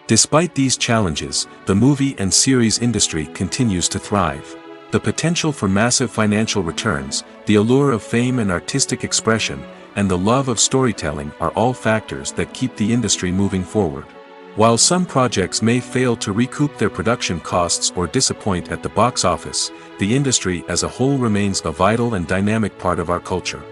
Despite these challenges, the movie and series industry continues to thrive. The potential for massive financial returns, the allure of fame and artistic expression, and the love of storytelling are all factors that keep the industry moving forward. While some projects may fail to recoup their production costs or disappoint at the box office, the industry as a whole remains a vital and dynamic part of our culture.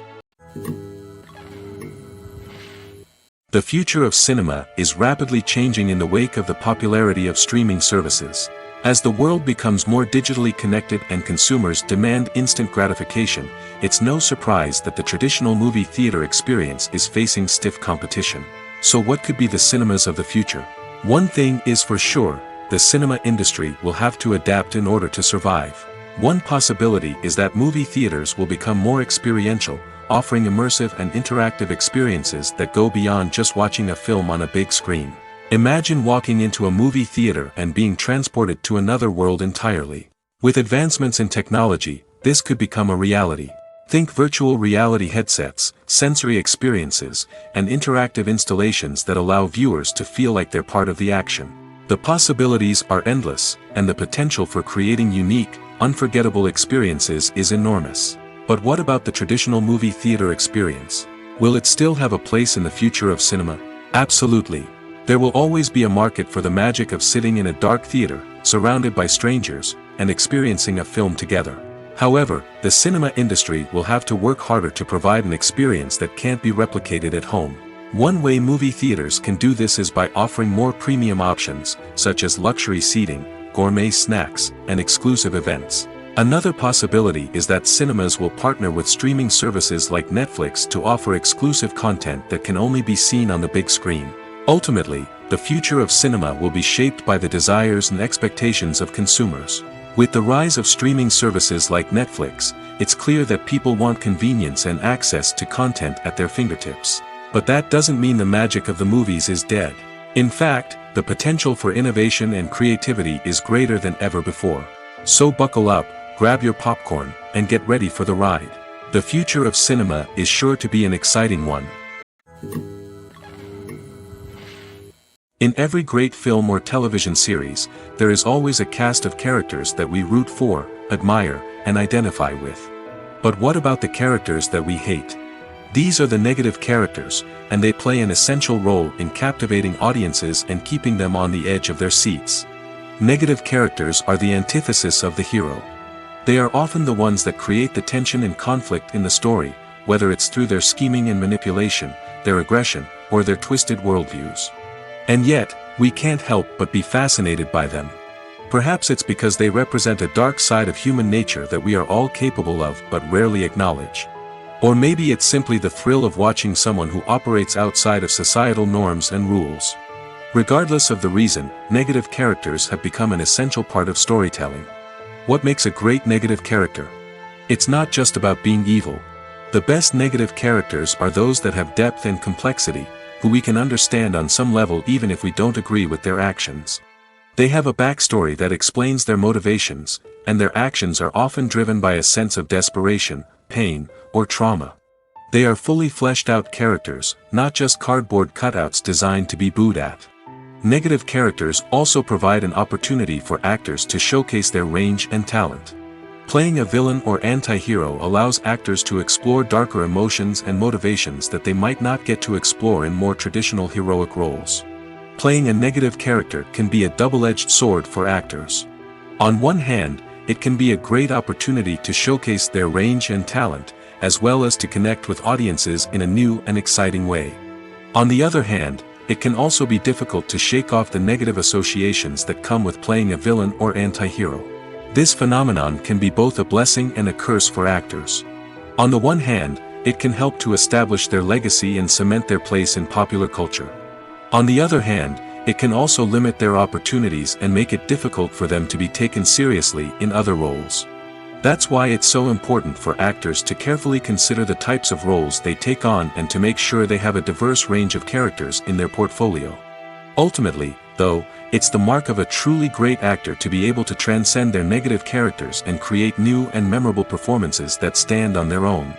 The future of cinema is rapidly changing in the wake of the popularity of streaming services. As the world becomes more digitally connected and consumers demand instant gratification, it's no surprise that the traditional movie theater experience is facing stiff competition. So what could be the cinemas of the future? One thing is for sure, the cinema industry will have to adapt in order to survive. One possibility is that movie theaters will become more experiential, offering immersive and interactive experiences that go beyond just watching a film on a big screen. Imagine walking into a movie theater and being transported to another world entirely. With advancements in technology, this could become a reality. Think virtual reality headsets, sensory experiences, and interactive installations that allow viewers to feel like they're part of the action. The possibilities are endless, and the potential for creating unique, unforgettable experiences is enormous. But what about the traditional movie theater experience? Will it still have a place in the future of cinema? Absolutely. There will always be a market for the magic of sitting in a dark theater, surrounded by strangers, and experiencing a film together. However, the cinema industry will have to work harder to provide an experience that can't be replicated at home. One way movie theaters can do this is by offering more premium options, such as luxury seating, gourmet snacks, and exclusive events. Another possibility is that cinemas will partner with streaming services like Netflix to offer exclusive content that can only be seen on the big screen. Ultimately, the future of cinema will be shaped by the desires and expectations of consumers. With the rise of streaming services like Netflix, it's clear that people want convenience and access to content at their fingertips. But that doesn't mean the magic of the movies is dead. In fact, The potential for innovation and creativity is greater than ever before. So buckle up, grab your popcorn, and get ready for the ride. The future of cinema is sure to be an exciting one. In every great film or television series, there is always a cast of characters that we root for, admire, and identify with. But what about the characters that we hate? These are the negative characters, and they play an essential role in captivating audiences and keeping them on the edge of their seats. Negative characters are the antithesis of the hero. They are often the ones that create the tension and conflict in the story, whether it's through their scheming and manipulation, their aggression, or their twisted worldviews. And yet, we can't help but be fascinated by them. Perhaps it's because they represent a dark side of human nature that we are all capable of but rarely acknowledge. Or maybe it's simply the thrill of watching someone who operates outside of societal norms and rules. Regardless of the reason, negative characters have become an essential part of storytelling. What makes a great negative character? It's not just about being evil. The best negative characters are those that have depth and complexity, who we can understand on some level even if we don't agree with their actions. They have a backstory that explains their motivations, and their actions are often driven by a sense of desperation, pain, or trauma. They are fully fleshed out characters, not just cardboard cutouts designed to be booed at. Negative characters also provide an opportunity for actors to showcase their range and talent. Playing a villain or anti-hero allows actors to explore darker emotions and motivations that they might not get to explore in more traditional heroic roles. Playing a negative character can be a double-edged sword for actors. On one hand, it can be a great opportunity to showcase their range and talent, as well as to connect with audiences in a new and exciting way. On the other hand, it can also be difficult to shake off the negative associations that come with playing a villain or anti-hero. This phenomenon can be both a blessing and a curse for actors. On the one hand, it can help to establish their legacy and cement their place in popular culture. On the other hand, it can also limit their opportunities and make it difficult for them to be taken seriously in other roles. That's why it's so important for actors to carefully consider the types of roles they take on and to make sure they have a diverse range of characters in their portfolio. Ultimately, though, it's the mark of a truly great actor to be able to transcend their negative characters and create new and memorable performances that stand on their own.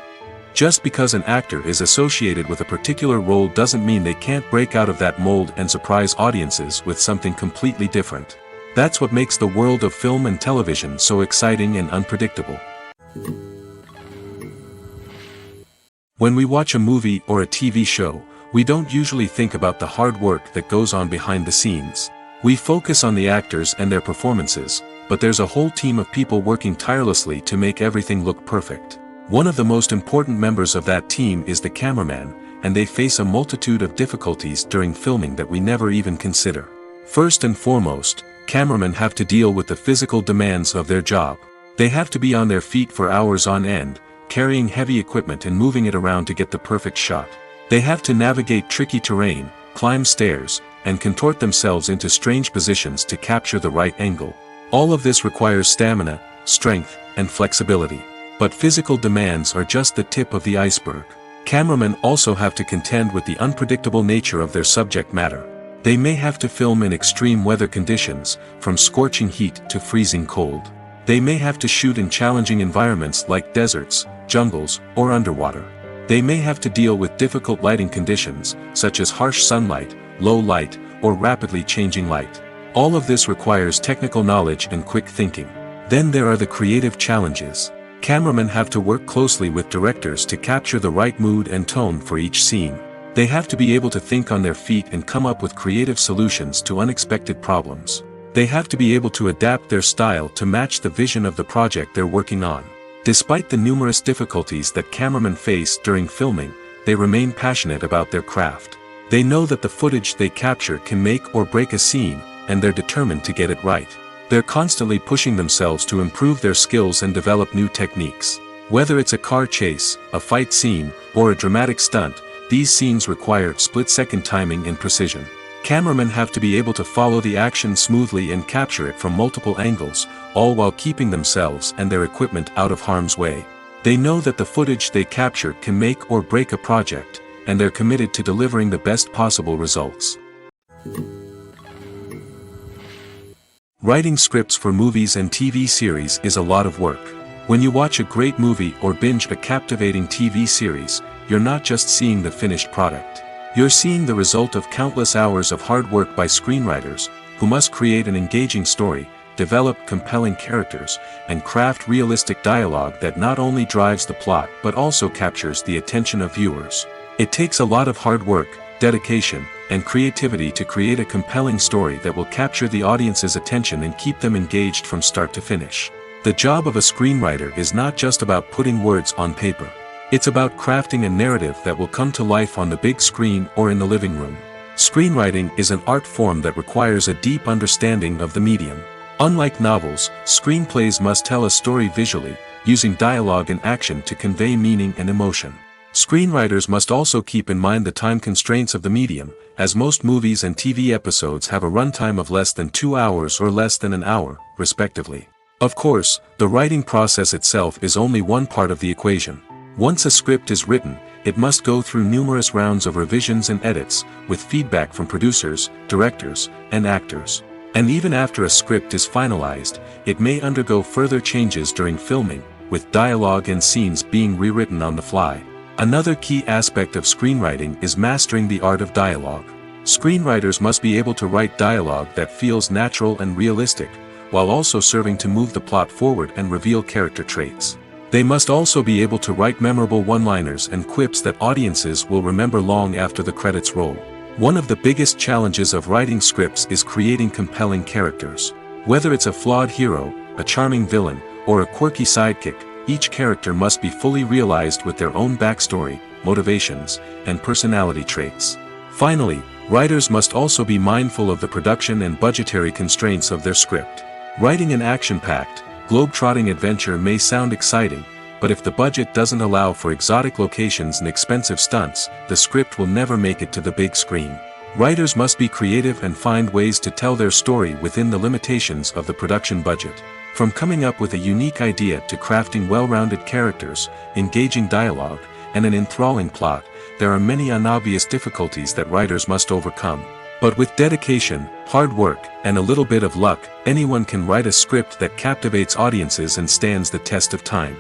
Just because an actor is associated with a particular role doesn't mean they can't break out of that mold and surprise audiences with something completely different. That's what makes the world of film and television so exciting and unpredictable. When we watch a movie or a TV show, we don't usually think about the hard work that goes on behind the scenes. We focus on the actors and their performances, but there's a whole team of people working tirelessly to make everything look perfect. One of the most important members of that team is the cameraman, and they face a multitude of difficulties during filming that we never even consider. First and foremost, cameramen have to deal with the physical demands of their job. They have to be on their feet for hours on end, carrying heavy equipment and moving it around to get the perfect shot. They have to navigate tricky terrain, climb stairs, and contort themselves into strange positions to capture the right angle. All of this requires stamina, strength, and flexibility. But physical demands are just the tip of the iceberg. Cameramen also have to contend with the unpredictable nature of their subject matter. They may have to film in extreme weather conditions, from scorching heat to freezing cold. They may have to shoot in challenging environments like deserts, jungles, or underwater. They may have to deal with difficult lighting conditions, such as harsh sunlight, low light, or rapidly changing light. All of this requires technical knowledge and quick thinking. Then there are the creative challenges. Cameramen have to work closely with directors to capture the right mood and tone for each scene. They have to be able to think on their feet and come up with creative solutions to unexpected problems. They have to be able to adapt their style to match the vision of the project they're working on. Despite the numerous difficulties that cameramen face during filming, they remain passionate about their craft. They know that the footage they capture can make or break a scene, and they're determined to get it right. They're constantly pushing themselves to improve their skills and develop new techniques. Whether it's a car chase, a fight scene, or a dramatic stunt, these scenes require split-second timing and precision. Cameramen have to be able to follow the action smoothly and capture it from multiple angles, all while keeping themselves and their equipment out of harm's way. They know that the footage they capture can make or break a project, and they're committed to delivering the best possible results. Writing scripts for movies and TV series is a lot of work. When you watch a great movie or binge a captivating TV series, you're not just seeing the finished product. You're seeing the result of countless hours of hard work by screenwriters, who must create an engaging story, develop compelling characters, and craft realistic dialogue that not only drives the plot but also captures the attention of viewers. It takes a lot of hard work, dedication, and creativity to create a compelling story that will capture the audience's attention and keep them engaged from start to finish. The job of a screenwriter is not just about putting words on paper. It's about crafting a narrative that will come to life on the big screen or in the living room. Screenwriting is an art form that requires a deep understanding of the medium. Unlike novels, screenplays must tell a story visually, using dialogue and action to convey meaning and emotion. Screenwriters must also keep in mind the time constraints of the medium, as most movies and TV episodes have a runtime of less than 2 hours or less than an hour, respectively. Of course, the writing process itself is only one part of the equation. Once a script is written, it must go through numerous rounds of revisions and edits, with feedback from producers, directors, and actors. And even after a script is finalized, it may undergo further changes during filming, with dialogue and scenes being rewritten on the fly. Another key aspect of screenwriting is mastering the art of dialogue. Screenwriters must be able to write dialogue that feels natural and realistic, while also serving to move the plot forward and reveal character traits. They must also be able to write memorable one-liners and quips that audiences will remember long after the credits roll. One of the biggest challenges of writing scripts is creating compelling characters. Whether it's a flawed hero, a charming villain, or a quirky sidekick, each character must be fully realized with their own backstory, motivations, and personality traits. Finally, writers must also be mindful of the production and budgetary constraints of their script. Writing an action-packed, globe-trotting adventure may sound exciting, but if the budget doesn't allow for exotic locations and expensive stunts, the script will never make it to the big screen. Writers must be creative and find ways to tell their story within the limitations of the production budget. From coming up with a unique idea to crafting well-rounded characters, engaging dialogue, and an enthralling plot, there are many unobvious difficulties that writers must overcome. But with dedication, hard work, and a little bit of luck, anyone can write a script that captivates audiences and stands the test of time.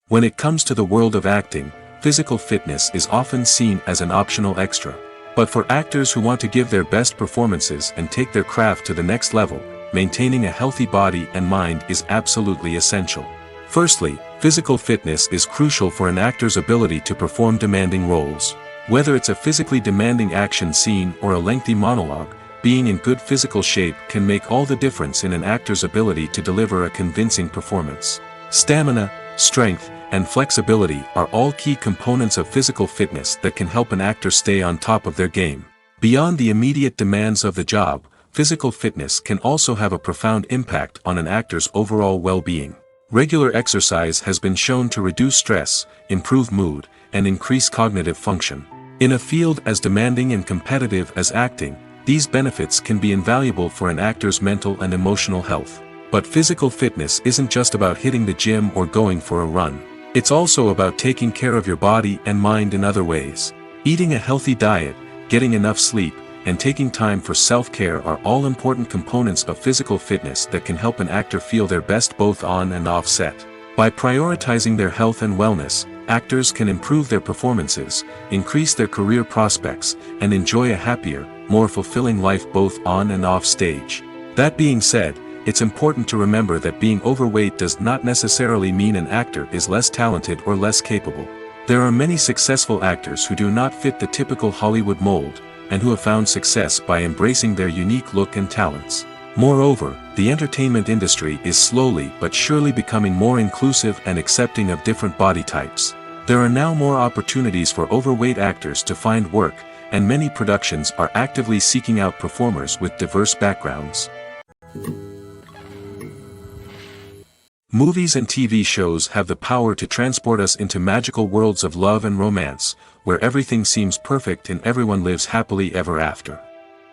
When it comes to the world of acting, physical fitness is often seen as an optional extra. But for actors who want to give their best performances and take their craft to the next level, maintaining a healthy body and mind is absolutely essential. Firstly, physical fitness is crucial for an actor's ability to perform demanding roles. Whether it's a physically demanding action scene or a lengthy monologue, being in good physical shape can make all the difference in an actor's ability to deliver a convincing performance. Stamina, strength, and flexibility are all key components of physical fitness that can help an actor stay on top of their game. Beyond the immediate demands of the job, physical fitness can also have a profound impact on an actor's overall well-being. Regular exercise has been shown to reduce stress, improve mood, and increase cognitive function. In a field as demanding and competitive as acting, these benefits can be invaluable for an actor's mental and emotional health. But physical fitness isn't just about hitting the gym or going for a run. It's also about taking care of your body and mind in other ways. Eating a healthy diet, getting enough sleep, and taking time for self-care are all important components of physical fitness that can help an actor feel their best both on and off set. By prioritizing their health and wellness, actors can improve their performances, increase their career prospects, and enjoy a happier, more fulfilling life both on and off stage. That being said, it's important to remember that being overweight does not necessarily mean an actor is less talented or less capable. There are many successful actors who do not fit the typical Hollywood mold, and who have found success by embracing their unique look and talents. Moreover, the entertainment industry is slowly but surely becoming more inclusive and accepting of different body types. There are now more opportunities for overweight actors to find work, and many productions are actively seeking out performers with diverse backgrounds. Movies and TV shows have the power to transport us into magical worlds of love and romance, where everything seems perfect and everyone lives happily ever after.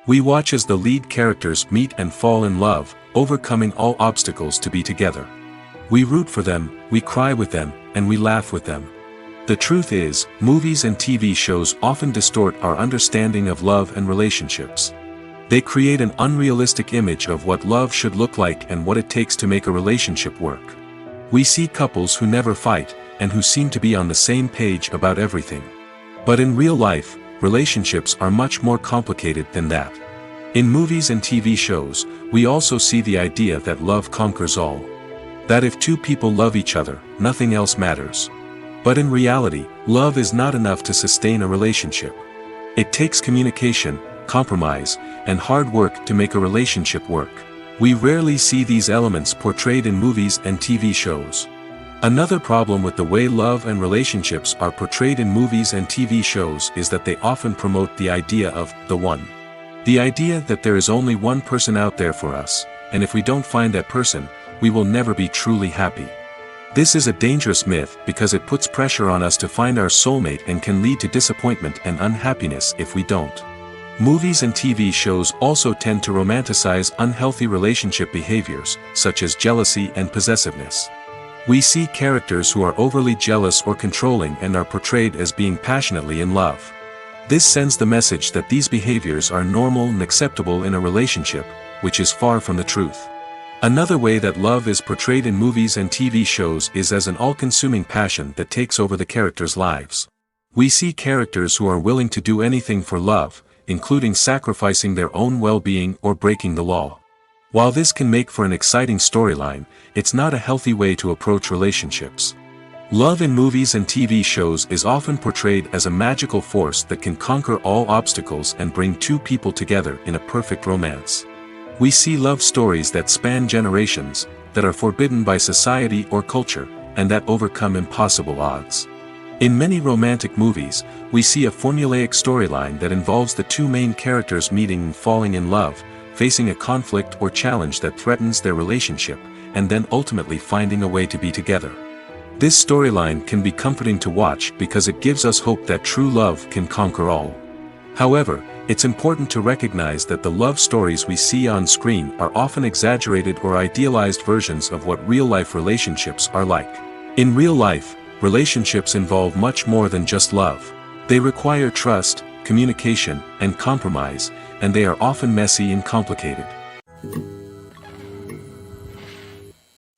We watch as the lead characters meet and fall in love, overcoming all obstacles to be together. We root for them, we cry with them, and we laugh with them. The truth is, movies and TV shows often distort our understanding of love and relationships. They create an unrealistic image of what love should look like and what it takes to make a relationship work. We see couples who never fight, and who seem to be on the same page about everything. But in real life, relationships are much more complicated than that. In movies and TV shows, we also see the idea that love conquers all. That if two people love each other, nothing else matters. But in reality, love is not enough to sustain a relationship. It takes communication, compromise, and hard work to make a relationship work. We rarely see these elements portrayed in movies and TV shows. Another problem with the way love and relationships are portrayed in movies and TV shows is that they often promote the idea of the one. The idea that there is only one person out there for us, and if we don't find that person, we will never be truly happy. This is a dangerous myth because it puts pressure on us to find our soulmate and can lead to disappointment and unhappiness if we don't. Movies and TV shows also tend to romanticize unhealthy relationship behaviors, such as jealousy and possessiveness. We see characters who are overly jealous or controlling and are portrayed as being passionately in love. This sends the message that these behaviors are normal and acceptable in a relationship, which is far from the truth. Another way that love is portrayed in movies and TV shows is as an all-consuming passion that takes over the characters' lives. We see characters who are willing to do anything for love, including sacrificing their own well-being or breaking the law. While this can make for an exciting storyline, it's not a healthy way to approach relationships. Love in movies and TV shows is often portrayed as a magical force that can conquer all obstacles and bring two people together in a perfect romance. We see love stories that span generations, that are forbidden by society or culture, and that overcome impossible odds. In many romantic movies, we see a formulaic storyline that involves the two main characters meeting and falling in love, facing a conflict or challenge that threatens their relationship, and then ultimately finding a way to be together. This storyline can be comforting to watch because it gives us hope that true love can conquer all. However, it's important to recognize that the love stories we see on screen are often exaggerated or idealized versions of what real-life relationships are like. In real life, relationships involve much more than just love. They require trust, communication, and compromise, and they are often messy and complicated.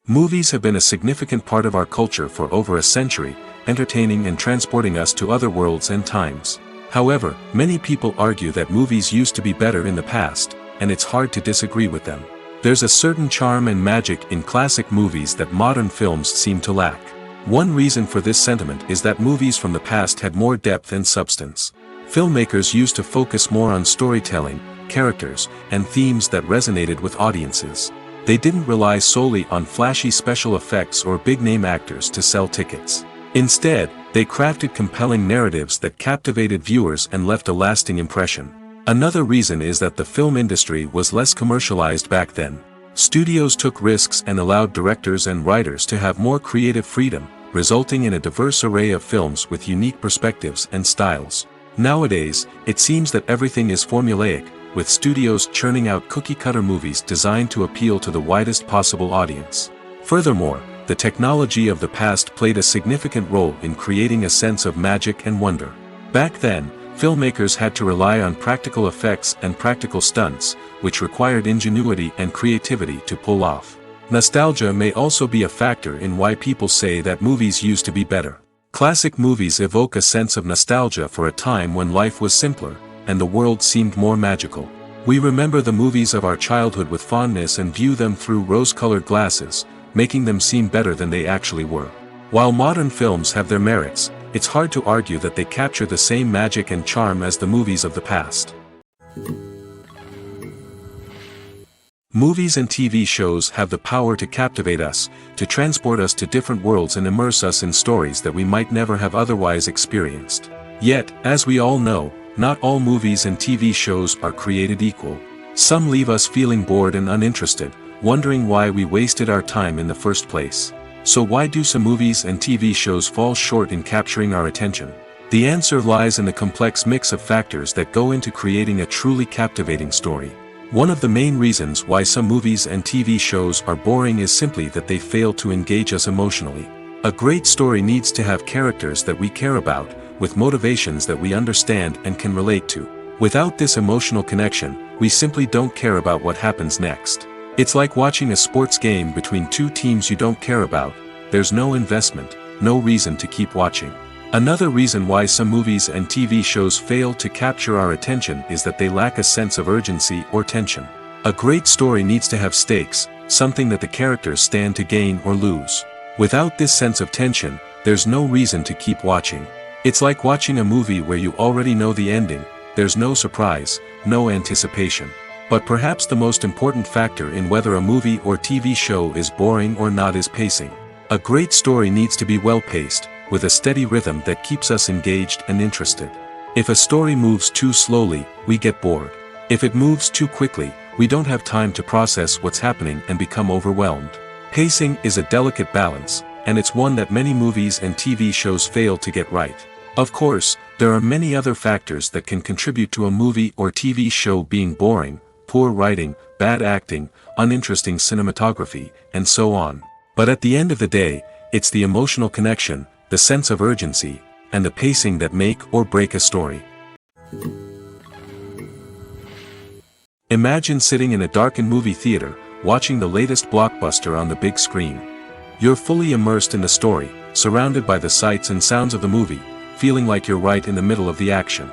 Movies have been a significant part of our culture for over a century, entertaining and transporting us to other worlds and times. However, many people argue that movies used to be better in the past, and it's hard to disagree with them. There's a certain charm and magic in classic movies that modern films seem to lack. One reason for this sentiment is that movies from the past had more depth and substance. Filmmakers used to focus more on storytelling, characters, and themes that resonated with audiences. They didn't rely solely on flashy special effects or big-name actors to sell tickets. Instead, they crafted compelling narratives that captivated viewers and left a lasting impression. Another reason is that the film industry was less commercialized back then. Studios took risks and allowed directors and writers to have more creative freedom, resulting in a diverse array of films with unique perspectives and styles. Nowadays, it seems that everything is formulaic, with studios churning out cookie-cutter movies designed to appeal to the widest possible audience. Furthermore, the technology of the past played a significant role in creating a sense of magic and wonder. Back then, filmmakers had to rely on practical effects and practical stunts, which required ingenuity and creativity to pull off. Nostalgia may also be a factor in why people say that movies used to be better. Classic movies evoke a sense of nostalgia for a time when life was simpler, and the world seemed more magical. We remember the movies of our childhood with fondness and view them through rose-colored glasses, making them seem better than they actually were. While modern films have their merits, it's hard to argue that they capture the same magic and charm as the movies of the past. Movies and TV shows have the power to captivate us, to transport us to different worlds and immerse us in stories that we might never have otherwise experienced. Yet, as we all know, not all movies and TV shows are created equal. Some leave us feeling bored and uninterested, wondering why we wasted our time in the first place. So why do some movies and TV shows fall short in capturing our attention? The answer lies in the complex mix of factors that go into creating a truly captivating story. One of the main reasons why some movies and TV shows are boring is simply that they fail to engage us emotionally. A great story needs to have characters that we care about, with motivations that we understand and can relate to. Without this emotional connection, we simply don't care about what happens next. It's like watching a sports game between two teams you don't care about. There's no investment, no reason to keep watching. Another reason why some movies and TV shows fail to capture our attention is that they lack a sense of urgency or tension. A great story needs to have stakes, something that the characters stand to gain or lose. Without this sense of tension, there's no reason to keep watching. It's like watching a movie where you already know the ending. There's no surprise, no anticipation. But perhaps the most important factor in whether a movie or TV show is boring or not is pacing. A great story needs to be well-paced, with a steady rhythm that keeps us engaged and interested. If a story moves too slowly, we get bored. If it moves too quickly, we don't have time to process what's happening and become overwhelmed. Pacing is a delicate balance, and it's one that many movies and TV shows fail to get right. Of course, there are many other factors that can contribute to a movie or TV show being boring: poor writing, bad acting, uninteresting cinematography, and so on. But at the end of the day, it's the emotional connection, the sense of urgency, and the pacing that make or break a story. Imagine sitting in a darkened movie theater, watching the latest blockbuster on the big screen. You're fully immersed in the story, surrounded by the sights and sounds of the movie, feeling like you're right in the middle of the action.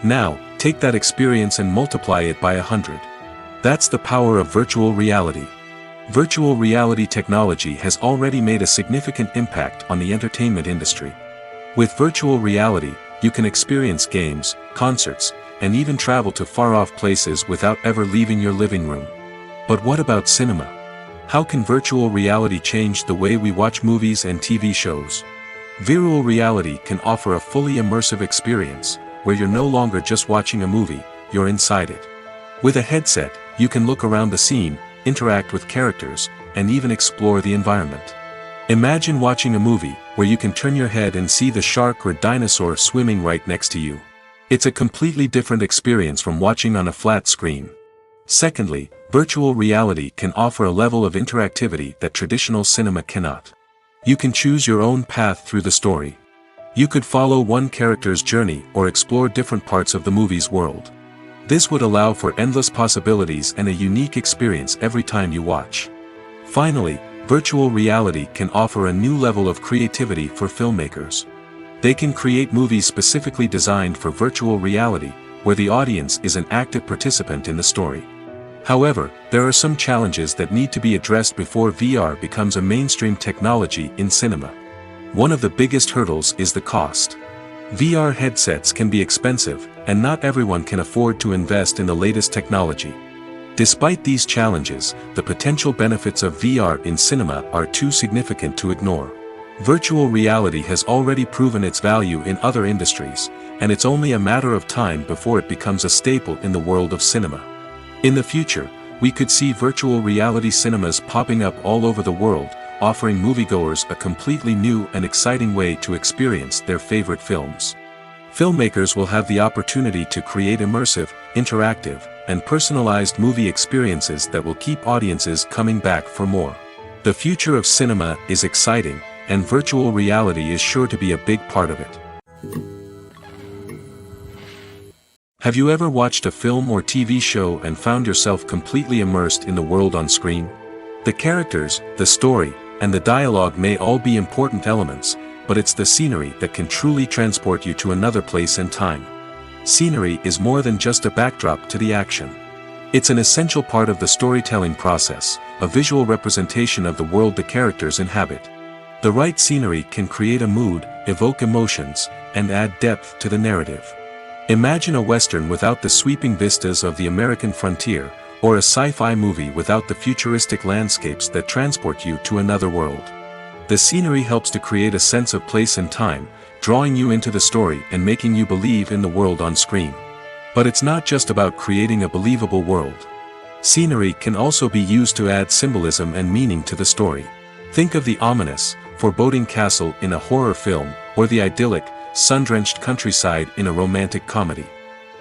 Now, take that experience and multiply it by 100. That's the power of virtual reality. Virtual reality technology has already made a significant impact on the entertainment industry. With virtual reality, you can experience games, concerts, and even travel to far-off places without ever leaving your living room. But what about cinema? How can virtual reality change the way we watch movies and TV shows? Virtual reality can offer a fully immersive experience, where you're no longer just watching a movie, you're inside it. With a headset, you can look around the scene, interact with characters, and even explore the environment. Imagine watching a movie where you can turn your head and see the shark or dinosaur swimming right next to you. It's a completely different experience from watching on a flat screen. Secondly, virtual reality can offer a level of interactivity that traditional cinema cannot. You can choose your own path through the story. You could follow one character's journey or explore different parts of the movie's world. This would allow for endless possibilities and a unique experience every time you watch. Finally, virtual reality can offer a new level of creativity for filmmakers. They can create movies specifically designed for virtual reality, where the audience is an active participant in the story. However, there are some challenges that need to be addressed before VR becomes a mainstream technology in cinema. One of the biggest hurdles is the cost. VR headsets can be expensive, and not everyone can afford to invest in the latest technology. Despite these challenges, the potential benefits of VR in cinema are too significant to ignore. Virtual reality has already proven its value in other industries, and it's only a matter of time before it becomes a staple in the world of cinema. In the future, we could see virtual reality cinemas popping up all over the world, offering moviegoers a completely new and exciting way to experience their favorite films. Filmmakers will have the opportunity to create immersive, interactive, and personalized movie experiences that will keep audiences coming back for more. The future of cinema is exciting, and virtual reality is sure to be a big part of it. Have you ever watched a film or TV show and found yourself completely immersed in the world on screen? The characters, the story, and the dialogue may all be important elements, but it's the scenery that can truly transport you to another place and time. Scenery is more than just a backdrop to the action. It's an essential part of the storytelling process, a visual representation of the world the characters inhabit. The right scenery can create a mood, evoke emotions, and add depth to the narrative. Imagine a Western without the sweeping vistas of the American frontier, or a sci-fi movie without the futuristic landscapes that transport you to another world. The scenery helps to create a sense of place and time, drawing you into the story and making you believe in the world on screen. But it's not just about creating a believable world. Scenery can also be used to add symbolism and meaning to the story. Think of the ominous, foreboding castle in a horror film, or the idyllic, sun-drenched countryside in a romantic comedy.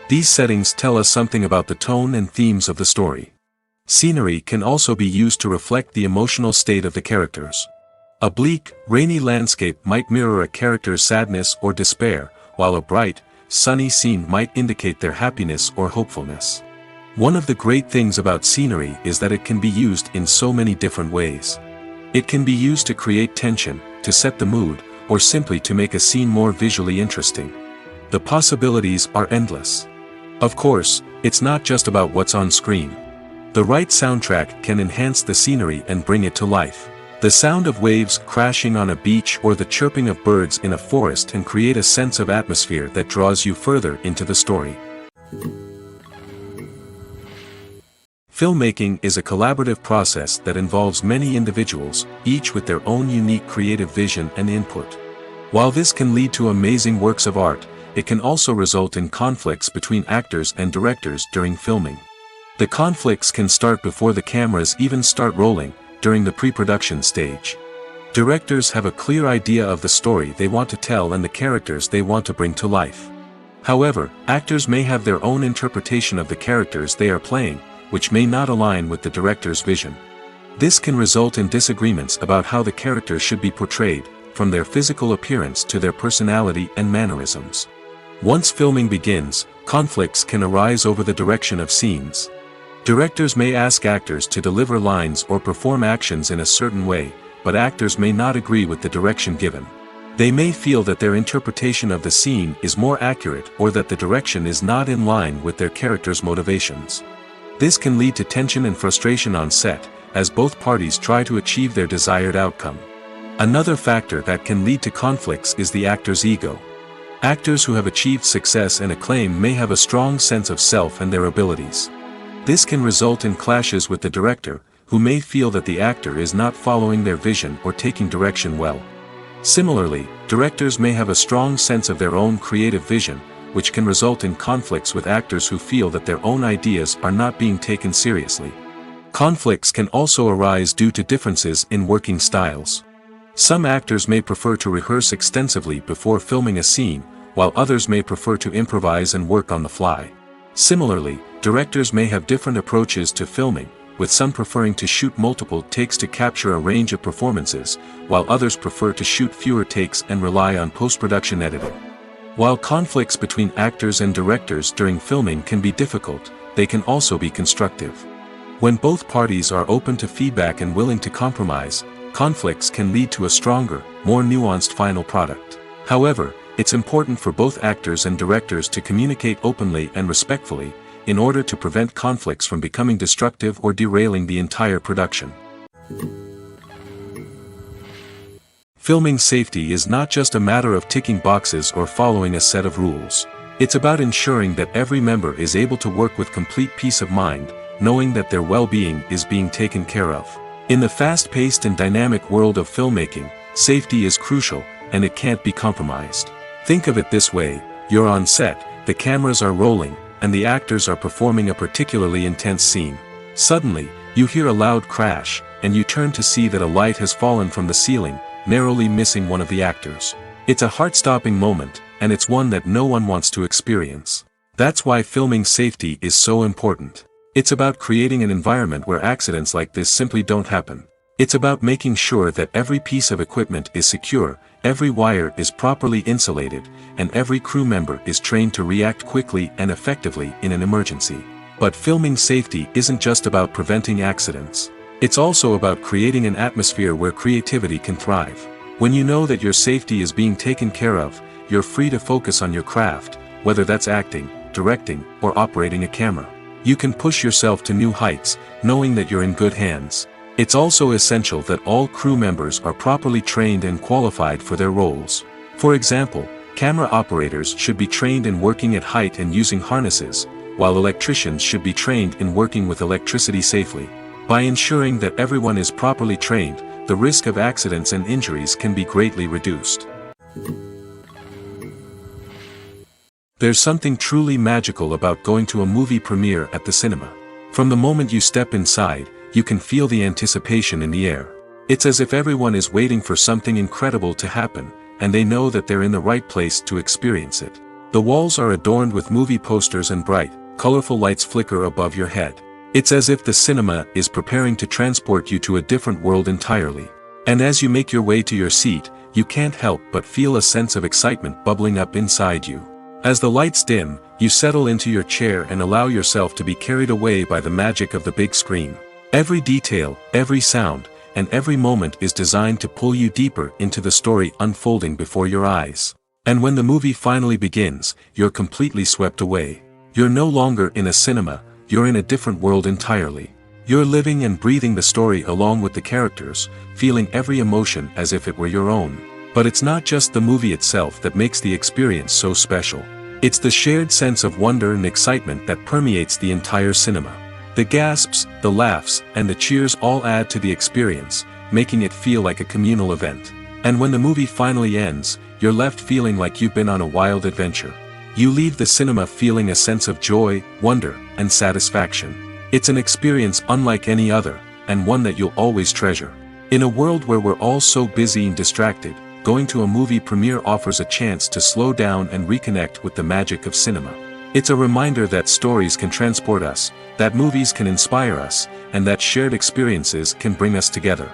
These settings tell us something about the tone and themes of the story. Scenery can also be used to reflect the emotional state of the characters. A bleak, rainy landscape might mirror a character's sadness or despair, while a bright, sunny scene might indicate their happiness or hopefulness. One of the great things about scenery is that it can be used in so many different ways. It can be used to create tension, to set the mood, or simply to make a scene more visually interesting. The possibilities are endless. Of course, it's not just about what's on screen. The right soundtrack can enhance the scenery and bring it to life. The sound of waves crashing on a beach or the chirping of birds in a forest can create a sense of atmosphere that draws you further into the story. Filmmaking is a collaborative process that involves many individuals, each with their own unique creative vision and input. While this can lead to amazing works of art, it can also result in conflicts between actors and directors during filming. The conflicts can start before the cameras even start rolling, during the pre-production stage. Directors have a clear idea of the story they want to tell and the characters they want to bring to life. However, actors may have their own interpretation of the characters they are playing, which may not align with the director's vision. This can result in disagreements about how the characters should be portrayed, from their physical appearance to their personality and mannerisms. Once filming begins, conflicts can arise over the direction of scenes. Directors may ask actors to deliver lines or perform actions in a certain way, but actors may not agree with the direction given. They may feel that their interpretation of the scene is more accurate or that the direction is not in line with their character's motivations. This can lead to tension and frustration on set, as both parties try to achieve their desired outcome. Another factor that can lead to conflicts is the actor's ego. Actors who have achieved success and acclaim may have a strong sense of self and their abilities. This can result in clashes with the director, who may feel that the actor is not following their vision or taking direction well. Similarly, directors may have a strong sense of their own creative vision, which can result in conflicts with actors who feel that their own ideas are not being taken seriously. Conflicts can also arise due to differences in working styles. Some actors may prefer to rehearse extensively before filming a scene, while others may prefer to improvise and work on the fly. Similarly, directors may have different approaches to filming, with some preferring to shoot multiple takes to capture a range of performances, while others prefer to shoot fewer takes and rely on post-production editing. While conflicts between actors and directors during filming can be difficult, they can also be constructive. When both parties are open to feedback and willing to compromise, conflicts can lead to a stronger, more nuanced final product. However, it's important for both actors and directors to communicate openly and respectfully, in order to prevent conflicts from becoming destructive or derailing the entire production. Filming safety is not just a matter of ticking boxes or following a set of rules. It's about ensuring that every member is able to work with complete peace of mind, knowing that their well-being is being taken care of. In the fast-paced and dynamic world of filmmaking, safety is crucial, and it can't be compromised. Think of it this way: you're on set, the cameras are rolling, and the actors are performing a particularly intense scene. Suddenly, you hear a loud crash, and you turn to see that a light has fallen from the ceiling, narrowly missing one of the actors. It's a heart-stopping moment, and it's one that no one wants to experience. That's why filming safety is so important. It's about creating an environment where accidents like this simply don't happen. It's about making sure that every piece of equipment is secure, every wire is properly insulated, and every crew member is trained to react quickly and effectively in an emergency. But filming safety isn't just about preventing accidents. It's also about creating an atmosphere where creativity can thrive. When you know that your safety is being taken care of, you're free to focus on your craft, whether that's acting, directing, or operating a camera. You can push yourself to new heights, knowing that you're in good hands. It's also essential that all crew members are properly trained and qualified for their roles. For example, camera operators should be trained in working at height and using harnesses, while electricians should be trained in working with electricity safely. By ensuring that everyone is properly trained, the risk of accidents and injuries can be greatly reduced. There's something truly magical about going to a movie premiere at the cinema. From the moment you step inside, you can feel the anticipation in the air. It's as if everyone is waiting for something incredible to happen, and they know that they're in the right place to experience it. The walls are adorned with movie posters and bright, colorful lights flicker above your head. It's as if the cinema is preparing to transport you to a different world entirely. And as you make your way to your seat, you can't help but feel a sense of excitement bubbling up inside you. As the lights dim, you settle into your chair and allow yourself to be carried away by the magic of the big screen. Every detail, every sound, and every moment is designed to pull you deeper into the story unfolding before your eyes. And when the movie finally begins, you're completely swept away. You're no longer in a cinema, you're in a different world entirely. You're living and breathing the story along with the characters, feeling every emotion as if it were your own. But it's not just the movie itself that makes the experience so special. It's the shared sense of wonder and excitement that permeates the entire cinema. The gasps, the laughs, and the cheers all add to the experience, making it feel like a communal event. And when the movie finally ends, you're left feeling like you've been on a wild adventure. You leave the cinema feeling a sense of joy, wonder, and satisfaction. It's an experience unlike any other, and one that you'll always treasure. In a world where we're all so busy and distracted, going to a movie premiere offers a chance to slow down and reconnect with the magic of cinema. It's a reminder that stories can transport us, that movies can inspire us, and that shared experiences can bring us together.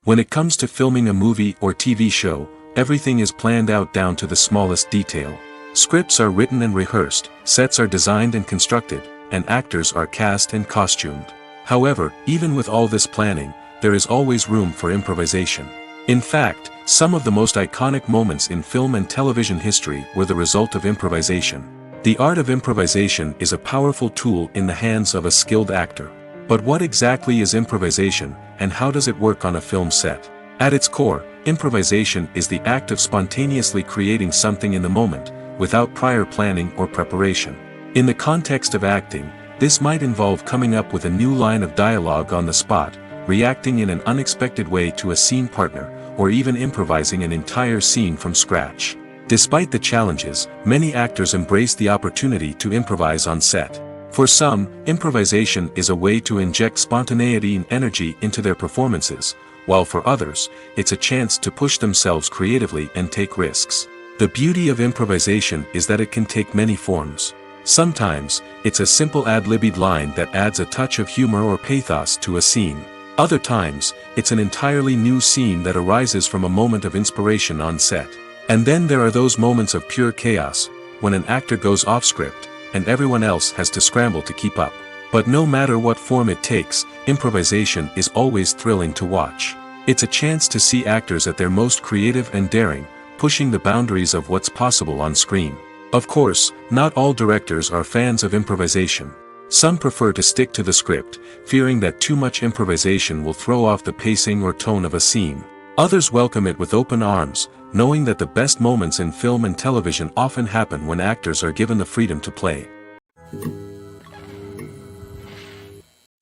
When it comes to filming a movie or TV show, everything is planned out down to the smallest detail. Scripts are written and rehearsed, sets are designed and constructed, and actors are cast and costumed. However, even with all this planning, there is always room for improvisation. In fact, some of the most iconic moments in film and television history were the result of improvisation. The art of improvisation is a powerful tool in the hands of a skilled actor. But what exactly is improvisation, and how does it work on a film set? At its core, improvisation is the act of spontaneously creating something in the moment, without prior planning or preparation. In the context of acting, this might involve coming up with a new line of dialogue on the spot, reacting in an unexpected way to a scene partner, or even improvising an entire scene from scratch. Despite the challenges, many actors embrace the opportunity to improvise on set. For some, improvisation is a way to inject spontaneity and energy into their performances, while for others, it's a chance to push themselves creatively and take risks. The beauty of improvisation is that it can take many forms. Sometimes, it's a simple ad-libbed line that adds a touch of humor or pathos to a scene. Other times, it's an entirely new scene that arises from a moment of inspiration on set. And then there are those moments of pure chaos, when an actor goes off script, and everyone else has to scramble to keep up. But no matter what form it takes, improvisation is always thrilling to watch. It's a chance to see actors at their most creative and daring, pushing the boundaries of what's possible on screen. Of course, not all directors are fans of improvisation. Some prefer to stick to the script, fearing that too much improvisation will throw off the pacing or tone of a scene. Others welcome it with open arms, knowing that the best moments in film and television often happen when actors are given the freedom to play.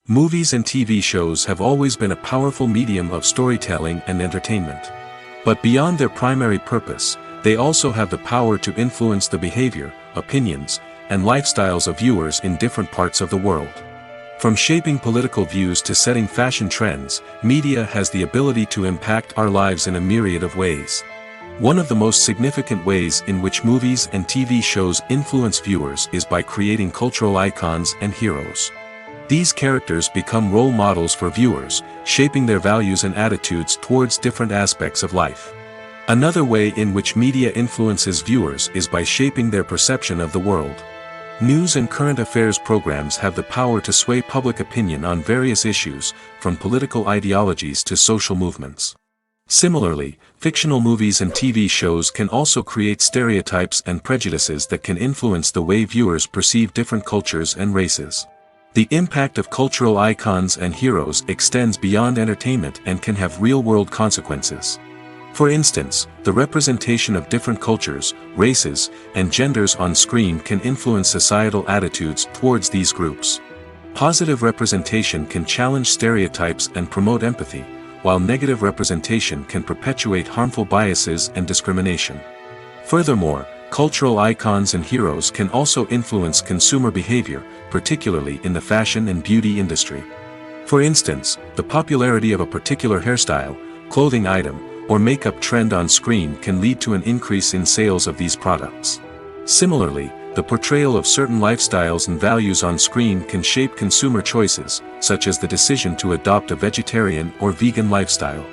Movies and TV shows have always been a powerful medium of storytelling and entertainment. But beyond their primary purpose, they also have the power to influence the behavior, opinions, and lifestyles of viewers in different parts of the world. From shaping political views to setting fashion trends, media has the ability to impact our lives in a myriad of ways. One of the most significant ways in which movies and TV shows influence viewers is by creating cultural icons and heroes. These characters become role models for viewers, shaping their values and attitudes towards different aspects of life. Another way in which media influences viewers is by shaping their perception of the world. News and current affairs programs have the power to sway public opinion on various issues, from political ideologies to social movements. Similarly, fictional movies and TV shows can also create stereotypes and prejudices that can influence the way viewers perceive different cultures and races. The impact of cultural icons and heroes extends beyond entertainment and can have real-world consequences. For instance, the representation of different cultures, races, and genders on screen can influence societal attitudes towards these groups. Positive representation can challenge stereotypes and promote empathy, while negative representation can perpetuate harmful biases and discrimination. Furthermore, cultural icons and heroes can also influence consumer behavior, particularly in the fashion and beauty industry. For instance, the popularity of a particular hairstyle, clothing item, or makeup trend on screen can lead to an increase in sales of these products. Similarly, the portrayal of certain lifestyles and values on screen can shape consumer choices, such as the decision to adopt a vegetarian or vegan lifestyle.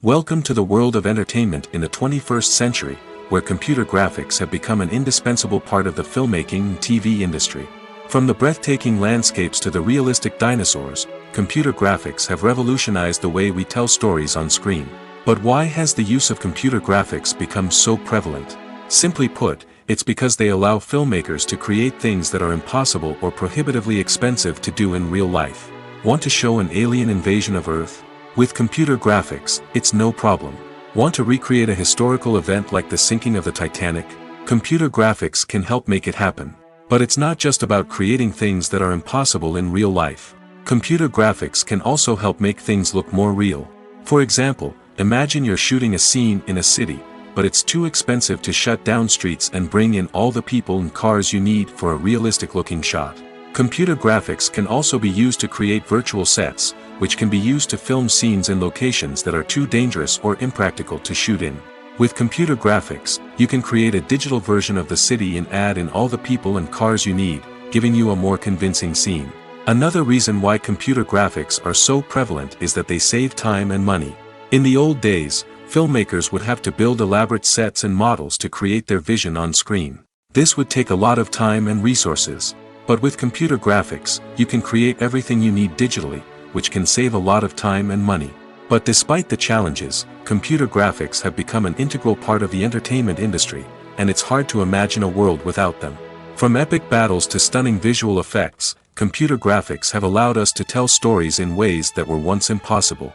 Welcome to the world of entertainment in the 21st century, where computer graphics have become an indispensable part of the filmmaking and TV industry. From the breathtaking landscapes to the realistic dinosaurs, computer graphics have revolutionized the way we tell stories on screen. But why has the use of computer graphics become so prevalent? Simply put, it's because they allow filmmakers to create things that are impossible or prohibitively expensive to do in real life. Want to show an alien invasion of Earth? With computer graphics, it's no problem. Want to recreate a historical event like the sinking of the Titanic? Computer graphics can help make it happen. But it's not just about creating things that are impossible in real life. Computer graphics can also help make things look more real. For example, imagine you're shooting a scene in a city, but it's too expensive to shut down streets and bring in all the people and cars you need for a realistic-looking shot. Computer graphics can also be used to create virtual sets, which can be used to film scenes in locations that are too dangerous or impractical to shoot in. With computer graphics, you can create a digital version of the city and add in all the people and cars you need, giving you a more convincing scene. Another reason why computer graphics are so prevalent is that they save time and money. In the old days, filmmakers would have to build elaborate sets and models to create their vision on screen. This would take a lot of time and resources. But with computer graphics, you can create everything you need digitally, which can save a lot of time and money. But despite the challenges, computer graphics have become an integral part of the entertainment industry, and it's hard to imagine a world without them. From epic battles to stunning visual effects, computer graphics have allowed us to tell stories in ways that were once impossible.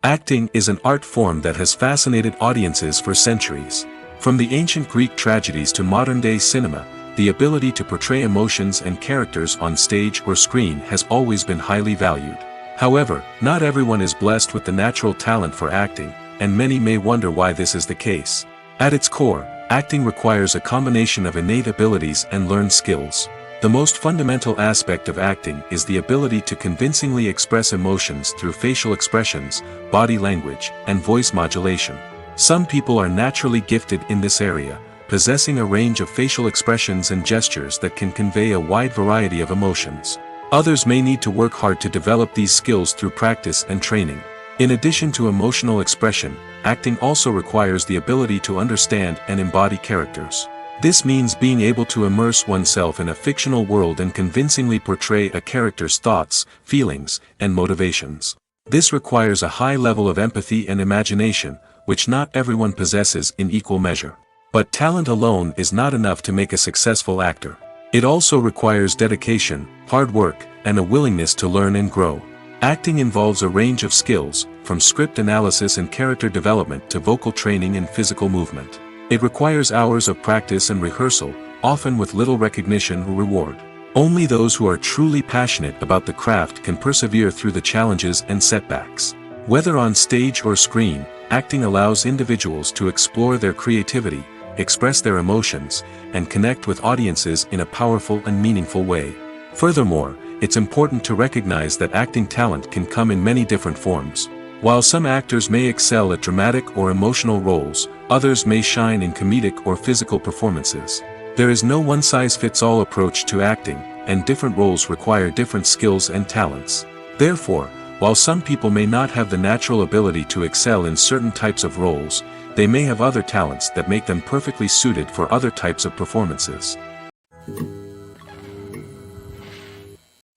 Acting is an art form that has fascinated audiences for centuries. From the ancient Greek tragedies to modern-day cinema, the ability to portray emotions and characters on stage or screen has always been highly valued. However, not everyone is blessed with the natural talent for acting, and many may wonder why this is the case. At its core, acting requires a combination of innate abilities and learned skills. The most fundamental aspect of acting is the ability to convincingly express emotions through facial expressions, body language, and voice modulation. Some people are naturally gifted in this area, possessing a range of facial expressions and gestures that can convey a wide variety of emotions. Others may need to work hard to develop these skills through practice and training. In addition to emotional expression, acting also requires the ability to understand and embody characters. This means being able to immerse oneself in a fictional world and convincingly portray a character's thoughts, feelings, and motivations. This requires a high level of empathy and imagination, which not everyone possesses in equal measure. But talent alone is not enough to make a successful actor. It also requires dedication, hard work, and a willingness to learn and grow. Acting involves a range of skills, from script analysis and character development to vocal training and physical movement. It requires hours of practice and rehearsal, often with little recognition or reward. Only those who are truly passionate about the craft can persevere through the challenges and setbacks. Whether on stage or screen, acting allows individuals to explore their creativity, express their emotions, and connect with audiences in a powerful and meaningful way. Furthermore, it's important to recognize that acting talent can come in many different forms. While some actors may excel at dramatic or emotional roles, others may shine in comedic or physical performances. There is no one-size-fits-all approach to acting, and different roles require different skills and talents. Therefore, while some people may not have the natural ability to excel in certain types of roles, they may have other talents that make them perfectly suited for other types of performances.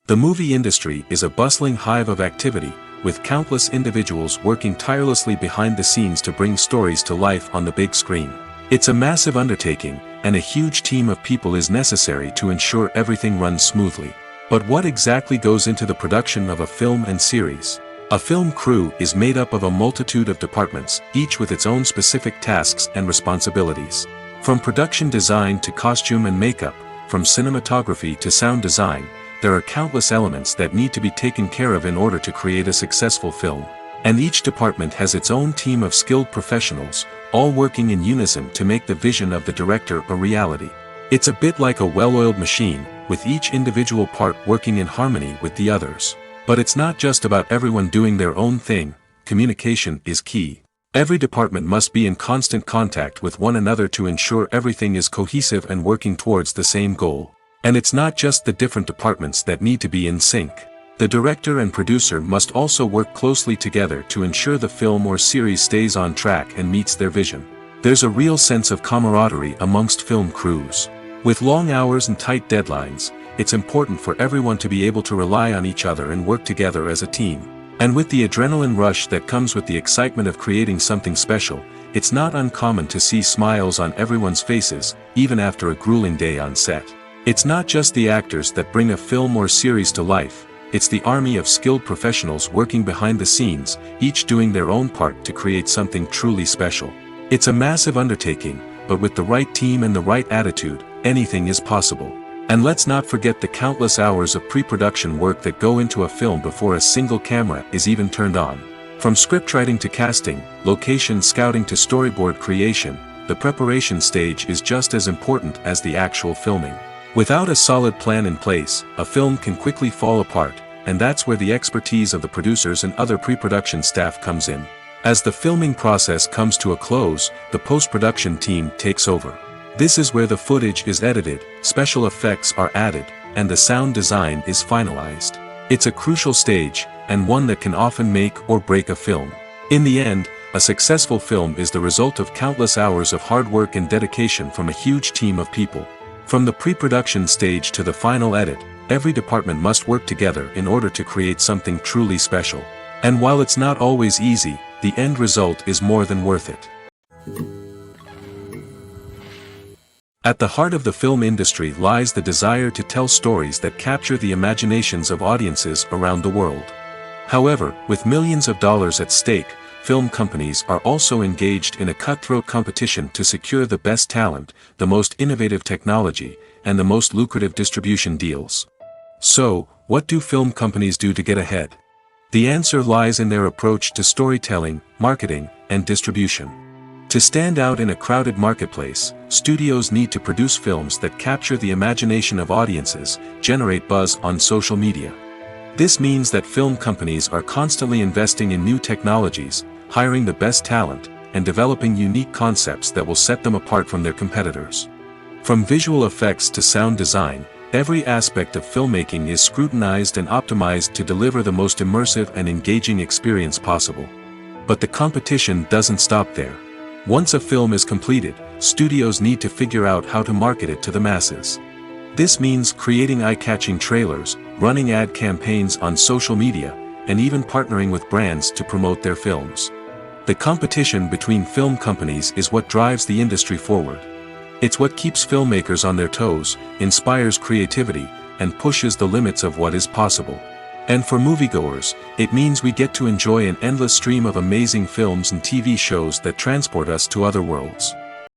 The movie industry is a bustling hive of activity, with countless individuals working tirelessly behind the scenes to bring stories to life on the big screen. It's a massive undertaking, and a huge team of people is necessary to ensure everything runs smoothly. But what exactly goes into the production of a film and series? A film crew is made up of a multitude of departments, each with its own specific tasks and responsibilities. From production design to costume and makeup, from cinematography to sound design, there are countless elements that need to be taken care of in order to create a successful film. And each department has its own team of skilled professionals, all working in unison to make the vision of the director a reality. It's a bit like a well-oiled machine, with each individual part working in harmony with the others. But it's not just about everyone doing their own thing. Communication is key. Every department must be in constant contact with one another to ensure everything is cohesive and working towards the same goal. And it's not just the different departments that need to be in sync. The director and producer must also work closely together to ensure the film or series stays on track and meets their vision. There's a real sense of camaraderie amongst film crews. With long hours and tight deadlines, it's important for everyone to be able to rely on each other and work together as a team. And with the adrenaline rush that comes with the excitement of creating something special, it's not uncommon to see smiles on everyone's faces, even after a grueling day on set. It's not just the actors that bring a film or series to life, it's the army of skilled professionals working behind the scenes, each doing their own part to create something truly special. It's a massive undertaking, but with the right team and the right attitude, anything is possible. And let's not forget the countless hours of pre-production work that go into a film before a single camera is even turned on. From scriptwriting to casting, location scouting to storyboard creation, the preparation stage is just as important as the actual filming. Without a solid plan in place, a film can quickly fall apart, and that's where the expertise of the producers and other pre-production staff comes in. As the filming process comes to a close, the post-production team takes over. This is where the footage is edited, special effects are added, and the sound design is finalized. It's a crucial stage, and one that can often make or break a film. In the end, a successful film is the result of countless hours of hard work and dedication from a huge team of people. From the pre-production stage to the final edit, every department must work together in order to create something truly special. And while it's not always easy, the end result is more than worth it. At the heart of the film industry lies the desire to tell stories that capture the imaginations of audiences around the world. However, with millions of dollars at stake, film companies are also engaged in a cutthroat competition to secure the best talent, the most innovative technology, and the most lucrative distribution deals. So, what do film companies do to get ahead? The answer lies in their approach to storytelling, marketing, and distribution. To stand out in a crowded marketplace, studios need to produce films that capture the imagination of audiences, generate buzz on social media. This means that film companies are constantly investing in new technologies, hiring the best talent, and developing unique concepts that will set them apart from their competitors. From visual effects to sound design, every aspect of filmmaking is scrutinized and optimized to deliver the most immersive and engaging experience possible. But the competition doesn't stop there. Once a film is completed, studios need to figure out how to market it to the masses. This means creating eye-catching trailers, running ad campaigns on social media, and even partnering with brands to promote their films. The competition between film companies is what drives the industry forward. It's what keeps filmmakers on their toes, inspires creativity, and pushes the limits of what is possible. And for moviegoers, it means we get to enjoy an endless stream of amazing films and TV shows that transport us to other worlds.